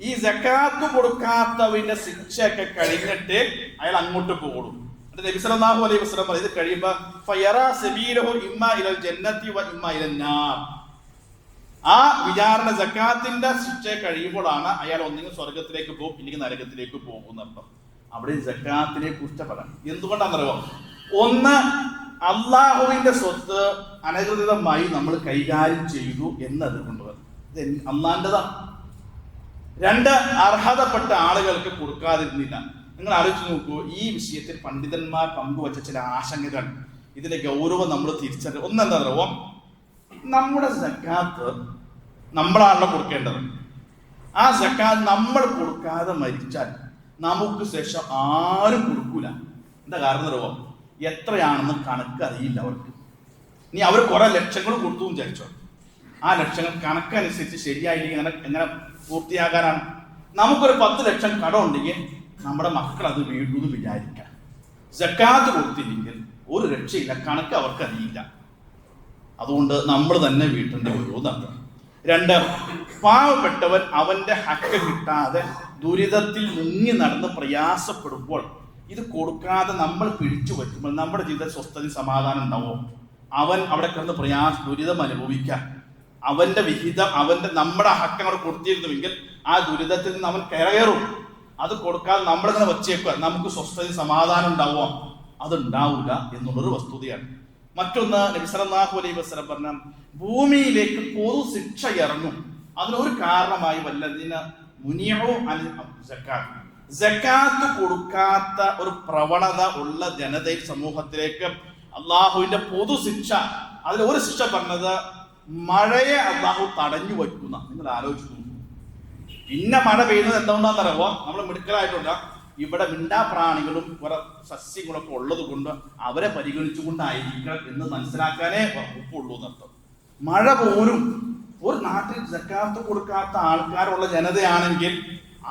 ഈ സക്കാത്ത് കൊടുക്കാത്തവന്റെ ശിക്ഷയൊക്കെ കഴിഞ്ഞിട്ട് അയാൾ അങ്ങോട്ട് പോകും. നബി സല്ലല്ലാഹു അലൈഹി വസല്ലം ഇത് കഴിയുമ്പോൾ ഫയറാ സബീലഹു ഇമ്മാ ഇലൽ ജന്നതി വ ഇമ്മാ ഇലൻ നാർ. ആ വിചാരണ സക്കാത്തിന്റെ ശിക്ഷ കഴിയുമ്പോഴാണ് അയാൾ ഒന്നെങ്കിൽ സ്വർഗത്തിലേക്ക് പോകും, ഇല്ലെങ്കിൽ നരകത്തിലേക്ക് പോകും എന്നർത്ഥം. അവിടെ സക്കാത്തിനെ കുറിച്ച് പറയാം. എന്തുകൊണ്ടാണെന്നറിയോ, ഒന്ന് അള്ളാഹുവിന്റെ സ്വത്ത് അനധികൃതമായി നമ്മൾ കൈകാര്യം ചെയ്തു എന്നത് കൊണ്ടുവരും, ഇത് അള്ളാന്റെതാണ്. 2, അർഹതപ്പെട്ട ആളുകൾക്ക് കൊടുക്കാതിരുന്നില്ല. നിങ്ങൾ ആലോചിച്ച് നോക്കൂ, ഈ വിഷയത്തിൽ പണ്ഡിതന്മാർ പങ്കുവച്ച ചില ആശങ്കകൾ, ഇതിന്റെ ഗൗരവം നമ്മൾ തിരിച്ചറിയും. ഒന്നെന്താ പറയുക, നമ്മുടെ സക്കാത്ത് നമ്മളാണല്ലോ കൊടുക്കേണ്ടത്. ആ സക്കാത്ത് നമ്മൾ കൊടുക്കാതെ മരിച്ചാൽ നമുക്ക് ശേഷം ആരും കൊടുക്കൂല. എന്താ കാരണം അറിയോ, എത്രയാണെന്ന് കണക്ക് അറിയില്ല അവർക്ക്. ഇനി അവർ കുറെ ലക്ഷങ്ങൾ കൊടുത്തു വിചാരിച്ചോ, ആ ലക്ഷങ്ങൾ കണക്കനുസരിച്ച് ശരിയായില്ലെങ്കിൽ എങ്ങനെ പൂർത്തിയാകാനാണ്? നമുക്കൊരു 10 ലക്ഷം കടം ഉണ്ടെങ്കിൽ നമ്മുടെ മക്കൾ അത് വീഴുമെന്ന് വിചാരിക്കാം. സക്കാത്ത് കൊടുത്തില്ലെങ്കിൽ ഒരു രക്ഷയില്ല, കണക്ക് അവർക്ക് അറിയില്ല. അതുകൊണ്ട് നമ്മൾ തന്നെ വീട്ടേണ്ടി വരുമെന്നാണ്. 2, പാവപ്പെട്ടവൻ അവന്റെ ഹക്ക് കിട്ടാതെ ദുരിതത്തിൽ മുങ്ങി നടന്ന് പ്രയാസപ്പെടുമ്പോൾ ഇത് കൊടുക്കാതെ നമ്മൾ പിടിച്ചു പറ്റുമ്പോൾ നമ്മുടെ ജീവിതത്തിൽ സ്വസ്ഥത സമാധാനം ഉണ്ടാവും. അവൻ അവിടെ കിടന്ന് ദുരിതം അനുഭവിക്കാൻ അവന്റെ വിഹിതം നമ്മുടെ ഹക്ക് അവിടെ കൊടുത്തിരുന്നുവെങ്കിൽ ആ ദുരിതത്തിൽ നിന്ന് അവൻ കയറും. അത് കൊടുക്കാതെ നമ്മളിങ്ങനെ വച്ചേക്കുക, നമുക്ക് സ്വസ്ഥത സമാധാനം ഉണ്ടാവുക, അതുണ്ടാവില്ല എന്നുള്ളൊരു വസ്തുതയാണ്. മറ്റൊന്ന്, നബി സല്ലല്ലാഹു അലൈഹി വസല്ലം പറഞ്ഞ ഭൂമിയിലേക്ക് പൊതു ശിക്ഷ ഇറങ്ങും. അതിനൊരു കാരണമായി വല്ലതിന് മുനിഉ അൻ സക്കാത്ത്, സക്കാത്ത് കൊടുക്കാത്ത ഒരു പ്രവണത ഉള്ള ജനതയിൽ സമൂഹത്തിലേക്ക് അള്ളാഹുവിന്റെ പൊതു ശിക്ഷ, അതിൽ ഒരു ശിക്ഷ പറഞ്ഞത് മഴയെ അള്ളാഹു തടഞ്ഞു വയ്ക്കുന്ന. നിങ്ങൾ ആലോചിച്ചു, പിന്നെ മഴ പെയ്യുന്നത് എന്തുകൊണ്ടാണെന്നറിയുമോ, നമ്മൾ മിടുക്കലായിട്ടുണ്ട്, ഇവിടെ മിണ്ടാപ്രാണികളും കുറെ സസ്യങ്ങളൊക്കെ ഉള്ളത് കൊണ്ട് അവരെ പരിഗണിച്ചുകൊണ്ടായിരിക്കണം എന്ന് മനസ്സിലാക്കാനേ ഉള്ളൂ എന്നർത്ഥം. മഴ പോലും ഒരു നാട്ടിൽ സക്കാത്ത് കൊടുക്കാത്ത ആൾക്കാരുള്ള ജനതയാണെങ്കിൽ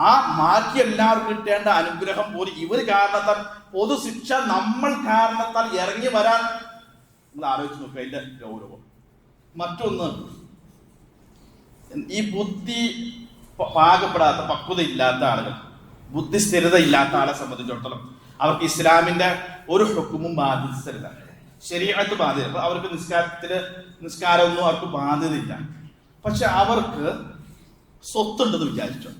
ആ മാറ്റി എല്ലാവർക്കും കിട്ടേണ്ട അനുഗ്രഹം പോലും ഇവർ കാരണത്താൽ, പൊതുശിക്ഷ നമ്മൾ കാരണത്താൽ ഇറങ്ങി വരാൻ നിങ്ങൾ ആലോചിച്ച് നോക്കുക അതിന്റെ ഗൗരവം. മറ്റൊന്ന്, ഈ ബുദ്ധി പാകപ്പെടാത്ത, പക്വത ഇല്ലാത്ത ആളുകൾ, ബുദ്ധി സ്ഥിരത ഇല്ലാത്ത ആളെ സംബന്ധിച്ചിടത്തോളം അവർക്ക് ഇസ്ലാമിന്റെ ഒരു ഹുക്കുമും ബാധിച്ചില്ല, ശരീഅത്ത് ബാധ്യത. അവർക്ക് നിസ്കാരമൊന്നും അവർക്ക് ബാധ്യതയില്ല. പക്ഷെ അവർക്ക് സ്വത്തുണ്ടെന്ന് വിചാരിച്ചോ,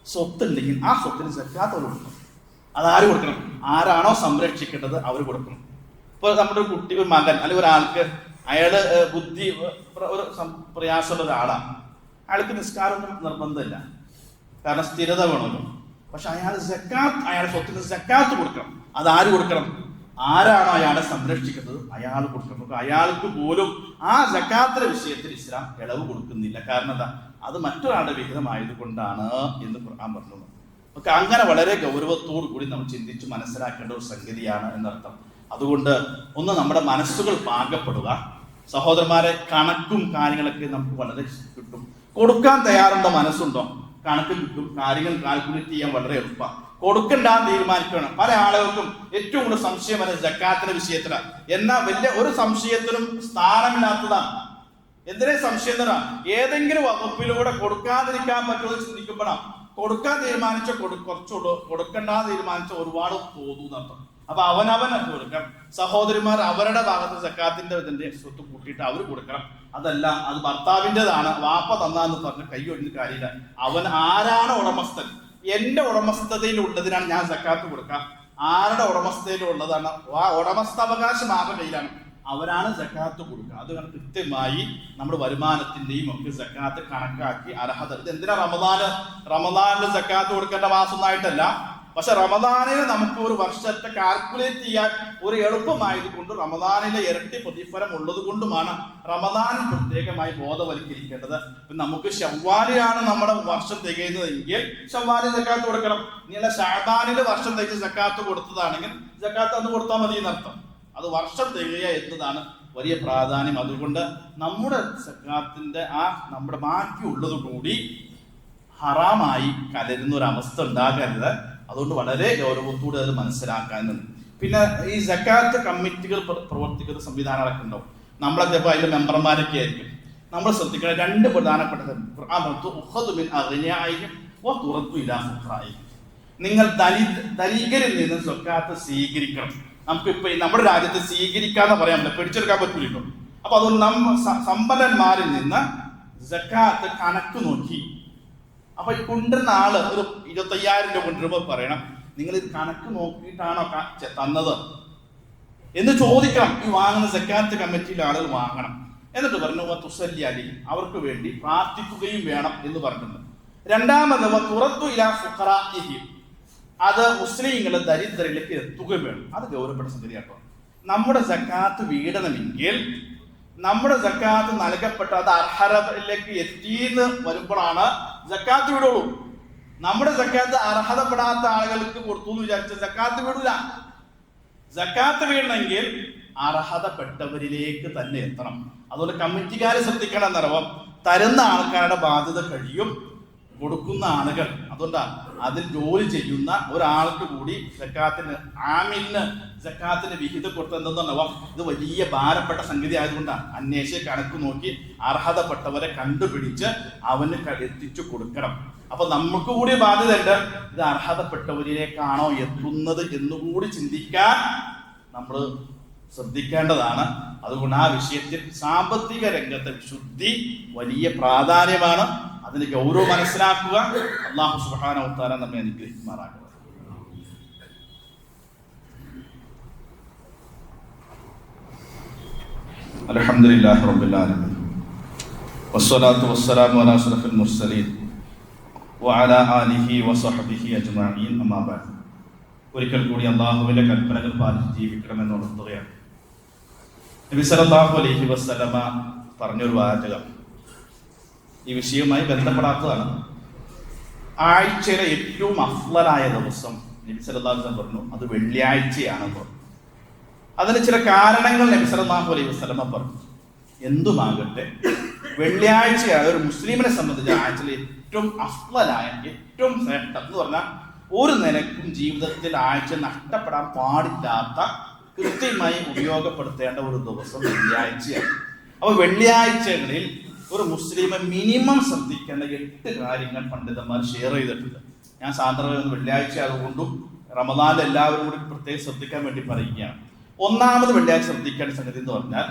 സ്വത്തുണ്ടെങ്കിൽ ആ സ്വത്തിന് സക്കാത്ത് അവർ കൊടുക്കണം. അതാര് കൊടുക്കണം? ആരാണോ സംരക്ഷിക്കേണ്ടത് അവർ കൊടുക്കണം. ഇപ്പോൾ നമ്മുടെ ഒരു കുട്ടി, ഒരു മകൻ അല്ലെങ്കിൽ ഒരാൾക്ക് അയാള് ബുദ്ധി ഒരു പ്രയാസമുള്ള ഒരാളാണ്, അയാൾക്ക് നിസ്കാരമൊന്നും നിർബന്ധമില്ല, കാരണം സ്ഥിരത വേണമല്ലോ. പക്ഷെ അയാൾ അയാളുടെ സ്വത്തിന് സക്കാത്ത് കൊടുക്കണം. അതാര് കൊടുക്കണം? ആരാണോ അയാളെ സംരക്ഷിക്കുന്നത് അയാൾ കൊടുക്കണം. അയാൾക്ക് പോലും ആ സക്കാത്തിന്റെ വിഷയത്തിൽ ഇസ്ലാം ഇളവ് കൊടുക്കുന്നില്ല. കാരണം എന്താ? അത് മറ്റൊരാളുടെ വിഹിതമായത് കൊണ്ടാണ് എന്ന് ഖുർആൻ പറഞ്ഞു. ഒക്കെ അങ്ങനെ വളരെ ഗൗരവത്തോടു കൂടി നമ്മൾ ചിന്തിച്ച് മനസ്സിലാക്കേണ്ട ഒരു സംഗതിയാണ് എന്നർത്ഥം. അതുകൊണ്ട് ഒന്ന് നമ്മുടെ മനസ്സുകൾ പാകപ്പെടുക. സഹോദരന്മാരെ, കണക്കും കാര്യങ്ങളൊക്കെ നമുക്ക് വളരെ കിട്ടും. കൊടുക്കാൻ തയ്യാറുണ്ടോ? മനസ്സുണ്ടോ? കണക്ക് കിട്ടും. കാര്യങ്ങൾ കാൽക്കുലേറ്റ് ചെയ്യാൻ വളരെ എളുപ്പമാണ്. കൊടുക്കണ്ടാന്ന് തീരുമാനിക്കണം. പല ആളുകൾക്കും ഏറ്റവും കൂടുതൽ സംശയം വരുന്നത് സക്കാത്തിന്റെ വിഷയത്തിലാണ്. എന്നാൽ വലിയ ഒരു സംശയത്തിനും സ്ഥാനമില്ലാത്തതാണ്. എന്തിനെ സംശയം തരാ? ഏതെങ്കിലും വകുപ്പിലൂടെ കൊടുക്കാതിരിക്കാൻ പറ്റുമെന്ന് ചിന്തിക്കുമ്പോഴാണ്. കൊടുക്കാൻ തീരുമാനിച്ച കുറച്ചുള്ളൂ, കൊടുക്കണ്ടാന്ന് തീരുമാനിച്ച ഒരുപാട് തോന്നുന്നർത്ഥം. അപ്പൊ അവനവൻ കൊടുക്കണം. സഹോദരിമാർ അവരുടെ ഭാഗത്ത് സക്കാത്തിന്റെ ഇതിന്റെ സ്വത്ത് കൂട്ടിയിട്ട് അവർ കൊടുക്കണം. അതല്ല, അത് ഭർത്താവിൻ്റെതാണ്, വാപ്പ തന്നാന്ന് പറഞ്ഞ് കൈ ഒഴിഞ്ഞ കാര്യമില്ല. അവൻ ആരാണ് ഉടമസ്ഥൻ? എന്റെ ഉടമസ്ഥതയിലുള്ളതിനാണ് ഞാൻ സക്കാത്ത് കൊടുക്കാം. ആരുടെ ഉടമസ്ഥതയിലുള്ളതാണ്? ആ ഉടമസ്ഥാവകാശം ആരുടെ കയ്യിലാണ്? അവരാണ് സക്കാത്ത് കൊടുക്കുക. അത് കൃത്യമായി നമ്മുടെ വരുമാനത്തിന്റെയും ഒക്കെ സക്കാത്ത് കണക്കാക്കി അർഹത. ഇത് എന്തിനാ റമദാനിൽ സക്കാത്ത് കൊടുക്കേണ്ട മാസം ഒന്നായിട്ടല്ല, പക്ഷെ റമദാനിന് നമുക്ക് ഒരു വർഷത്തെ കാൽക്കുലേറ്റ് ചെയ്യാൻ ഒരു എളുപ്പമായത് കൊണ്ട് റമദാനിലെ ഇരട്ടി പ്രതിഫലം ഉള്ളത് കൊണ്ടുമാണ് റമദാനിൽ പ്രത്യേകമായി ബോധവൽക്കരിക്കേണ്ടത്. നമുക്ക് ശവ്വാലിലാണ് നമ്മുടെ വർഷം തികയുന്നതെങ്കിൽ ശവ്വാലിൽ സക്കാത്ത് കൊടുക്കണം. ഇനി ഷഅബാനിലെ വർഷം തികച്ച് സക്കാത്ത് കൊടുത്തതാണെങ്കിൽ സക്കാത്ത് അന്ന് കൊടുത്താൽ മതി എന്നർത്ഥം. അത് വർഷം തികയുക എന്നതാണ് വലിയ പ്രാധാന്യം. അതുകൊണ്ട് നമ്മുടെ സക്കാത്തിന്റെ നമ്മുടെ ബാക്കിയുള്ളത് കൂടി ഹറാമായി കലരുന്ന ഒരു അവസ്ഥ ഉണ്ടാകരുത്. അതുകൊണ്ട് വളരെ ഗൗരവത്തോടെ അത് മനസ്സിലാക്കാനുണ്ട്. പിന്നെ ഈ സക്കാത്ത് കമ്മിറ്റികൾ പ്രവർത്തിക്കുന്ന സംവിധാനങ്ങളൊക്കെ ഉണ്ടാവും. നമ്മളൊക്കെ ഇപ്പോൾ അതിലെ മെമ്പർമാരൊക്കെ ആയിരിക്കും. നമ്മൾ ശ്രദ്ധിക്കുന്ന രണ്ട് പ്രധാനപ്പെട്ട നിങ്ങൾ ധനികരിൽ നിന്ന് സക്കാത്ത് സ്വീകരിക്കണം. നമുക്കിപ്പോ നമ്മുടെ രാജ്യത്ത് സ്വീകരിക്കാന്ന് പറയാൻ പറ്റില്ല, പിടിച്ചെടുക്കാൻ പറ്റില്ലല്ലോ. അപ്പൊ അതുകൊണ്ട് സമ്പന്നന്മാരിൽ നിന്ന് സക്കാത്ത് കണക്ക് നോക്കി, അപ്പൊ ഈ കൊണ്ടുവരുന്ന ആള് ഒരു 25,000 രൂപ കൊണ്ടുവരുമ്പോൾ പറയണം, നിങ്ങൾ ഇത് കണക്ക് നോക്കിയിട്ടാണോ തന്നത് എന്ന് ചോദിക്കണം. ഈ വാങ്ങുന്ന സക്കാത്ത് കമ്മിറ്റിയിലെ ആളുകൾ വാങ്ങണം. എന്നിട്ട് പറഞ്ഞു തുസല്ലി അലി, അവർക്ക് വേണ്ടി പ്രാർത്ഥിക്കുകയും വേണം എന്ന് പറഞ്ഞിട്ടുണ്ട്. രണ്ടാമത് തുറത്തു ഇലാ ഫുഖറാഇഹി, അത് മുസ്ലിങ്ങളെ ദരിദ്രരിലേക്ക് എത്തുകയും വേണം. അത് ഗൗരവപ്പെട്ട സംഗതി കേട്ടോ. നമ്മുടെ സക്കാത്ത് വീടണമെങ്കിൽ നമ്മുടെ സക്കാത്ത് നൽകപ്പെട്ട അത് അർഹതയിലേക്ക് എത്തിയെന്ന് വരുമ്പോഴാണ് സക്കാത്ത് വിടുള്ളൂ. നമ്മുടെ സക്കാത്ത് അർഹതപ്പെടാത്ത ആളുകൾക്ക് കൊടുത്തു എന്ന് വിചാരിച്ച സക്കാത്ത് വിടൂല. സക്കാത്ത് വീഴണമെങ്കിൽ അർഹതപ്പെട്ടവരിലേക്ക് തന്നെ എത്തണം. അതുകൊണ്ട് കമ്മിറ്റിക്കാരെ ശ്രദ്ധിക്കണം എന്നറിയാം. തരുന്ന ആൾക്കാരുടെ ബാധ്യത കഴിയും, കൊടുക്കുന്ന ആളുകൾ. അതുകൊണ്ടാണ് അതിൽ ജോലി ചെയ്യുന്ന ഒരാൾക്ക് കൂടി സക്കാത്തിന് ആമിലിന് സക്കാത്തിന്റെ വിഹിതം കൊടുത്തെന്തെന്നുണ്ടാവാം. ഇത് വലിയ ഭാരപ്പെട്ട സംഗതി ആയതുകൊണ്ടാണ് അന്വേഷിച്ച് കണക്ക് നോക്കി അർഹതപ്പെട്ടവരെ കണ്ടുപിടിച്ച് അവന് എത്തിച്ചു കൊടുക്കണം. അപ്പൊ നമുക്ക് കൂടി ബാധ്യത ഉണ്ട്. ഇത് അർഹതപ്പെട്ടവരിലേക്കാണോ എത്തുന്നത് എന്നുകൂടി ചിന്തിക്കാൻ നമ്മൾ ശ്രദ്ധിക്കേണ്ടതാണ്. അതുകൊണ്ട് ആ വിഷയത്തിൽ സാമ്പത്തിക രംഗത്തെ വിശുദ്ധി വലിയ പ്രാധാന്യമാണ്. അതിന് ഗൗരവം മനസ്സിലാക്കുക. അല്ലാഹു സുബ്ഹാനഹു വ തആല നമ്മെ അനുഗ്രഹിക്കുമാറാകട്ടെ. അൽഹംദുലില്ലാഹി റബ്ബിൽ ആലമീൻ വസ്സലാത്തു വസ്സലാമു അലാ അഷ്റഫിൽ മുർസലീൻ വഅലാ ആലിഹി വസഹ്ബിഹി അജ്മഈൻ. അമ്മാ ബഅദ്. ഒരിക്കൽ കൂടി അല്ലാഹുവിന്റെ കൽപ്പനകൾ പാലിച്ച് ജീവിക്കണമെന്ന് ഉണർത്തുകയാണ്. നബി സല്ലല്ലാഹു അലൈഹി വസല്ലമ പറഞ്ഞൊരു വാചകം ഈ വിഷയവുമായി ബന്ധപ്പെടാത്തതാണ്. ആഴ്ചയിലെ ഏറ്റവും അഫ്ളലായ ദിവസം നബി സല്ലല്ലാഹു അലൈഹി വസല്ലം പറഞ്ഞു അത് വെള്ളിയാഴ്ചയാണെന്ന് പറഞ്ഞു. അതിന് ചില കാരണങ്ങൾ നബി സല്ലല്ലാഹു അലൈഹി വസല്ലമ പറഞ്ഞു. എന്തുമാകട്ടെ, വെള്ളിയാഴ്ചയാണ് ഒരു മുസ്ലിമിനെ സംബന്ധിച്ച് ആഴ്ചയിലെ ഏറ്റവും അഫ്ളലായ ഏറ്റവും ശ്രേഷ്ഠം എന്ന് പറഞ്ഞാൽ ഒരു നിലക്കും ജീവിതത്തിൽ ആഴ്ച നഷ്ടപ്പെടാൻ പാടില്ലാത്ത കൃത്യമായി ഉപയോഗപ്പെടുത്തേണ്ട ഒരു ദിവസം വെള്ളിയാഴ്ചയാണ്. അപ്പൊ വെള്ളിയാഴ്ചകളിൽ ഒരു മുസ്ലിം മിനിമം ശ്രദ്ധിക്കേണ്ട 8 കാര്യങ്ങൾ പണ്ഡിതന്മാർ ഷെയർ ചെയ്തിട്ടുണ്ട്. ഞാൻ സാധാരണ വെള്ളിയാഴ്ച അതുകൊണ്ടും റമദാനിൽ എല്ലാവരും കൂടി പ്രത്യേകം ശ്രദ്ധിക്കാൻ വേണ്ടി പറയുകയാണ്. ഒന്നാമത് വെള്ളിയാഴ്ച ശ്രദ്ധിക്കേണ്ട സംഗതി എന്ന് പറഞ്ഞാൽ,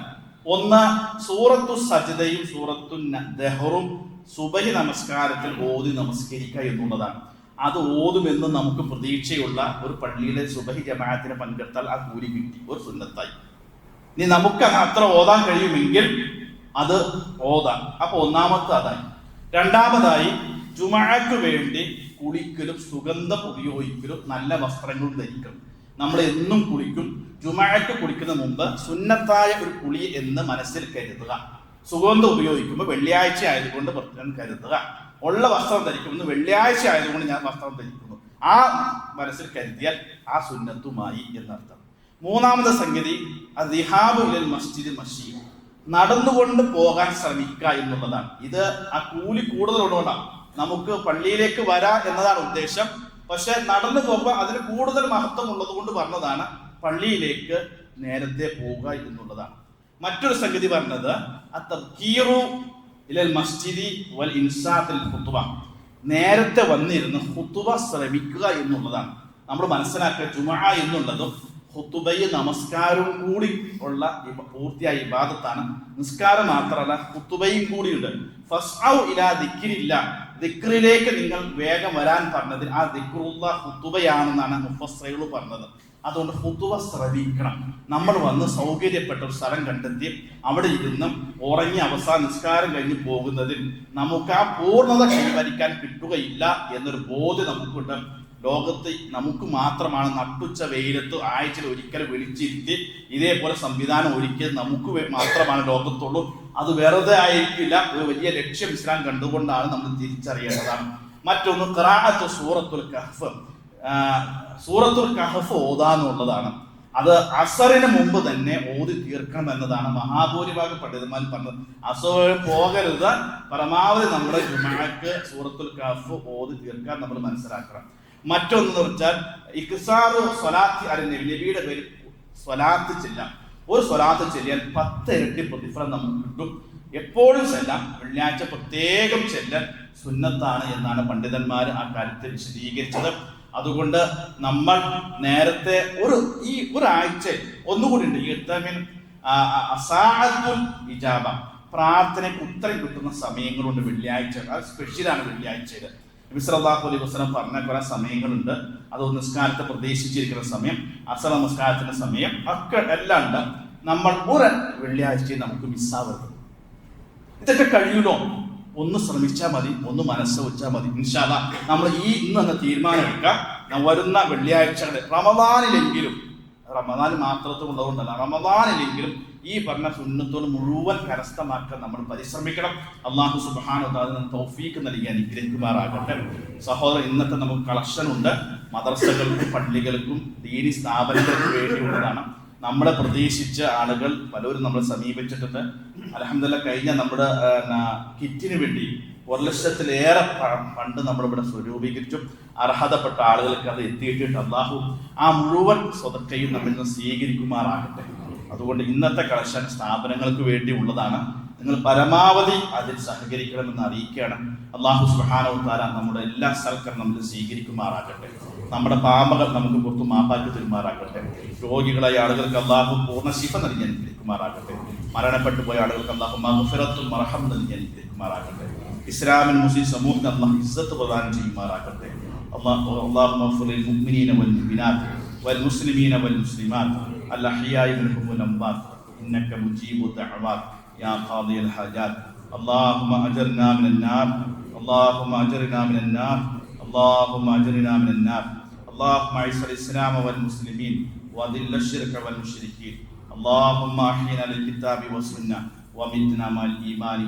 ഒന്ന് സൂറത്തു സജ്ദയും സൂറത്തു ദഹറും സുബഹി നമസ്കാരത്തിൽ ഓതി നമസ്കരിക്കുക എന്നുള്ളതാണ്. അത് ഓതുമെന്ന് നമുക്ക് പ്രതീക്ഷയുള്ള ഒരു പള്ളിയിലെ സുബഹി ജമാഅത്തിന് പങ്കെടുത്താൽ ആ കൂലി കിട്ടി, ഒരു സുന്നത്തായി. ഇനി നമുക്ക് അത്ര ഓതാൻ കഴിയുമെങ്കിൽ അത് ഓതാം. അപ്പൊ ഒന്നാമത്തെ അതായി. രണ്ടാമതായി ജുമുഅക്ക് വേണ്ടി കുളിക്കലും സുഗന്ധം ഉപയോഗിക്കലും നല്ല വസ്ത്രങ്ങൾ ധരിക്കണം. നമ്മൾ എന്നും കുളിക്കും. ജുമുഅക്ക് കുളിക്കുന്ന മുമ്പ് സുന്നത്തായ ഒരു കുളി എന്ന് മനസ്സിൽ കരുതുക. സുഗന്ധം ഉപയോഗിക്കുമ്പോൾ വെള്ളിയാഴ്ച ആയതുകൊണ്ട് പ്രത്യേകം കരുതുക. ഉള്ള വസ്ത്രം ധരിക്കുമെന്ന് വെള്ളിയാഴ്ച ആയതുകൊണ്ട് ഞാൻ വസ്ത്രം ധരിക്കുന്നു, ആ മനസ്സിൽ കരുതിയാൽ ആ സുന്നത്തുമായി എന്നർത്ഥം. മൂന്നാമത്തെ സംഗതി ദിഹാബു ഇലൽ മസ്ജിദ് മശീ, നടന്നുകൊണ്ട് പോകാൻ ശ്രമിക്കുക എന്നുള്ളതാണ്. ഇത് ആ കൂലി കൂടുതലുള്ളതുകൊണ്ടാണ്. നമുക്ക് പള്ളിയിലേക്ക് വരാ എന്നതാണ് ഉദ്ദേശം. പക്ഷെ നടന്നു പോകുമ്പോൾ അതിന് കൂടുതൽ മഹത്വം ഉള്ളത് കൊണ്ട് പറഞ്ഞതാണ് പള്ളിയിലേക്ക് നേരത്തെ പോവുക എന്നുള്ളതാണ്. മറ്റൊരു സംഗതി പറഞ്ഞത് അത്തഖീറു ഇലൽ മസ്ജിദി വൽ ഇൻസാത്തിൽ ഖുത്ബ, നേരത്തെ വന്നിരുന്ന് ഖുത്ബ ശ്രമിക്കുക എന്നുള്ളതാണ്. നമ്മൾ മനസ്സിലാക്കുക ജുമുഅ എന്നുള്ളതും ഖുത്ബയും നമസ്കാരവും കൂടി ഉള്ള പൂർത്തിയായ ഇബാദത്താണ്. നിസ്കാരം മാത്രമല്ല, ഖുത്ബയും കൂടിയുണ്ട്. ഫസ്ഔ ഇലാ ദിക്രില്ല, ദിക്റിലേക്ക് നിങ്ങൾ വേഗം വരാൻ പറഞ്ഞതിൽ ആ ദിക്റുല്ലാഹ് ഖുത്ബയാണെന്നാണ് മുഫസ്സിറുകൾ പറഞ്ഞത്. അതുകൊണ്ട് ഹുതുവ ശ്രവിക്കണം. നമ്മൾ വന്ന് സൗകര്യപ്പെട്ട ഒരു സ്ഥലം കണ്ടെത്തി അവിടെ ഇരുന്ന് ഉറങ്ങി അവസാന നിസ്കാരം കഴിഞ്ഞ് പോകുന്നതിൽ നമുക്ക് ആ പൂർണ്ണത കൈവരിക്കാൻ കിട്ടുകയില്ല എന്നൊരു ബോധ്യം നമുക്കുണ്ട്. ലോകത്ത് നമുക്ക് മാത്രമാണ് നട്ടുച്ച വെയിലത്ത് ആഴ്ചയിൽ ഒരിക്കൽ വിളിച്ചിരുത്തി ഇതേപോലെ സംവിധാനം ഒരിക്കൽ നമുക്ക് മാത്രമാണ് ലോകത്തുള്ളൂ. അത് വെറുതെ ആയിരിക്കില്ല, ഒരു വലിയ ലക്ഷ്യം ഇസ്ലാം കണ്ടുകൊണ്ടാണ് നമ്മൾ തിരിച്ചറിയേണ്ടതാണ്. മറ്റൊന്ന് ഖിറാഅത്ത് സൂറത്തുൽ കഹ്ഫ്. സൂറത്തുൽ കഹ്ഫ് ഓതാനുള്ളതാണ്. അത് അസറിന് മുമ്പ് തന്നെ ഓതി തീർക്കണം എന്നതാണ് മഹാഭൂരിഭാഗം പണ്ഡിതന്മാർ പറഞ്ഞത്. അസർ പോകരുത്, പരമാവധി നമ്മുടെ ജുമുഅക്ക് സൂറത്തുൽ കഹ്ഫ് ഓതി തീർക്കാൻ നമ്മൾ മനസ്സിലാക്കണം. മറ്റൊന്നെന്ന് വെച്ചാൽ ഇക്സാറു സ്വലാത്തി അല നബി, നബിയുടെ പേരിൽ സ്വലാത്ത് ചെല്ലാം. ഒരു സ്വലാത്ത് ചെല്ലിയാൽ 10 ഇരട്ടി പ്രതിഫലം നമുക്ക് കിട്ടും. എപ്പോഴും ചെല്ലാം, വെള്ളിയാഴ്ച പ്രത്യേകം ചെല്ലാൻ സുന്നത്താണ് എന്നാണ് പണ്ഡിതന്മാർ ആ കാര്യത്തിൽ വിശദീകരിച്ചത്. അതുകൊണ്ട് നമ്മൾ നേരത്തെ ഈ ഒരാഴ്ച ഒന്നുകൂടി ഉണ്ട്, ഇജാബ, പ്രാർത്ഥനയ്ക്ക് ഉത്തരം കിട്ടുന്ന സമയങ്ങളുണ്ട് വെള്ളിയാഴ്ച. അത് സ്പെഷ്യലാണ് വെള്ളിയാഴ്ചയിൽ. നബി സല്ലല്ലാഹു അലൈഹി വസല്ലം പറഞ്ഞ കുറെ സമയങ്ങളുണ്ട്. അത് നിസ്കാരത്തെ പ്രതീക്ഷിച്ചിരിക്കുന്ന സമയം, അസർ നമസ്കാരത്തിന്റെ സമയം ഒക്കെ എല്ലാം ഉണ്ട്. നമ്മൾ ഒരു വെള്ളിയാഴ്ച നമുക്ക് മിസ്സാവരുത്. ഇതൊക്കെ കഴിയുമല്ലോ, ഒന്ന് ശ്രമിച്ചാൽ മതി, ഒന്ന് മനസ്സ് വെച്ചാൽ മതി. ഇൻഷാ അല്ലാഹ് നമ്മൾ ഇന്ന് തീരുമാനം എടുക്കാം. വരുന്ന വെള്ളിയാഴ്ചകളിൽ റമദാനിലെങ്കിലും, റമദാൻ മാത്രത്തിൽ ഉള്ളതുകൊണ്ടല്ല, റമദാനിലെങ്കിലും ഈ പറഞ്ഞ സുന്നത്തുകൾ മുഴുവൻ കരസ്ഥമാക്കാൻ നമ്മൾ പരിശ്രമിക്കണം. അല്ലാഹു സുബ്ഹാനഹു വ തആല തൗഫീഖ് നൽകി അനുഗ്രഹിക്കുമാറാകട്ടെ. സഹോദരൻ, ഇന്നത്തെ നമുക്ക് കളക്ഷൻ ഉണ്ട്. മദ്രസകൾക്കും പള്ളികൾക്കും ദീനി സ്ഥാപനങ്ങൾക്കും വേണ്ടിയുള്ളതാണ്. നമ്മളെ പ്രതീക്ഷിച്ച ആളുകൾ പലരും നമ്മളെ സമീപിച്ചിട്ടുണ്ട്. അൽഹംദുലില്ലാഹ് കഴിഞ്ഞ നമ്മുടെ കിറ്റിന് വേണ്ടി 1,00,000-ലേറെ ഫണ്ട് നമ്മളിവിടെ സ്വരൂപീകരിച്ചു. അർഹതപ്പെട്ട ആളുകൾക്ക് അത് എത്തിയിട്ടുണ്ട്. അല്ലാഹു ആ മുഴുവൻ സ്വതക്കയും നമ്മിൽ നിന്ന് സ്വീകരിക്കുമാറാകട്ടെ. അതുകൊണ്ട് ഇന്നത്തെ കളക്ഷൻ സ്ഥാപനങ്ങൾക്ക് വേണ്ടി ഉള്ളതാണ്. നിങ്ങൾ പരമാവധി അതിൽ സഹകരിക്കണമെന്ന് അറിയിക്കുകയാണ്. അല്ലാഹു സുബ്ഹാനഹു വ തആല നമ്മുടെ എല്ലാ സൽക്കരണം നമ്മൾ സ്വീകരിക്കുമാറാകട്ടെ. നമ്മുടെ പാപങ്ങൾ നമുക്ക് പുറത്തു മാപ്പാക്കി തരുമാറാകട്ടെ. രോഗികളായ ആളുകൾക്ക് അല്ലാഹു പൂർണ്ണ ശിഫ നൽകി അനുഗ്രഹിക്കുമാറാകട്ടെ. മരണപ്പെട്ടു പോയ ആളുകൾക്ക് അല്ലാഹു മഗ്ഫിറത്തും മർഹം നൽകി അനുഗ്രഹിക്കുമാറാകട്ടെ. ഇസ്ലാമിൻ മുസ്ലിം സമൂഹത്തിന് അല്ലാഹു ഇസ്സത്ത് പ്രദാനം ചെയ്യുമാറാകട്ടെ. അല്ലാഹുമ്മ ഗ്ഫിർ ലിൽ മുഅ്മിനീന വൽ മുഅ്മിനാത്ത് വൽ മുസ്ലിമീന വൽ മുസ്ലിമാത്ത് അൽ അഹ്യാഇ മിൻഹും വൽ അംവാത്ത് ഇന്നക മുജീബു ദഅവാത്ത് യാ ഖാദിയൽ ഹാജാത്ത്. اللهم أجرنا من النار، اللهم أجرنا من النار، اللهم أجرنا من النار. اللهم أعز الإسلام والمسلمين وأذل الشرك والمشركين. اللهم أحينا للكتاب والسنة ومتنا مع الإيمان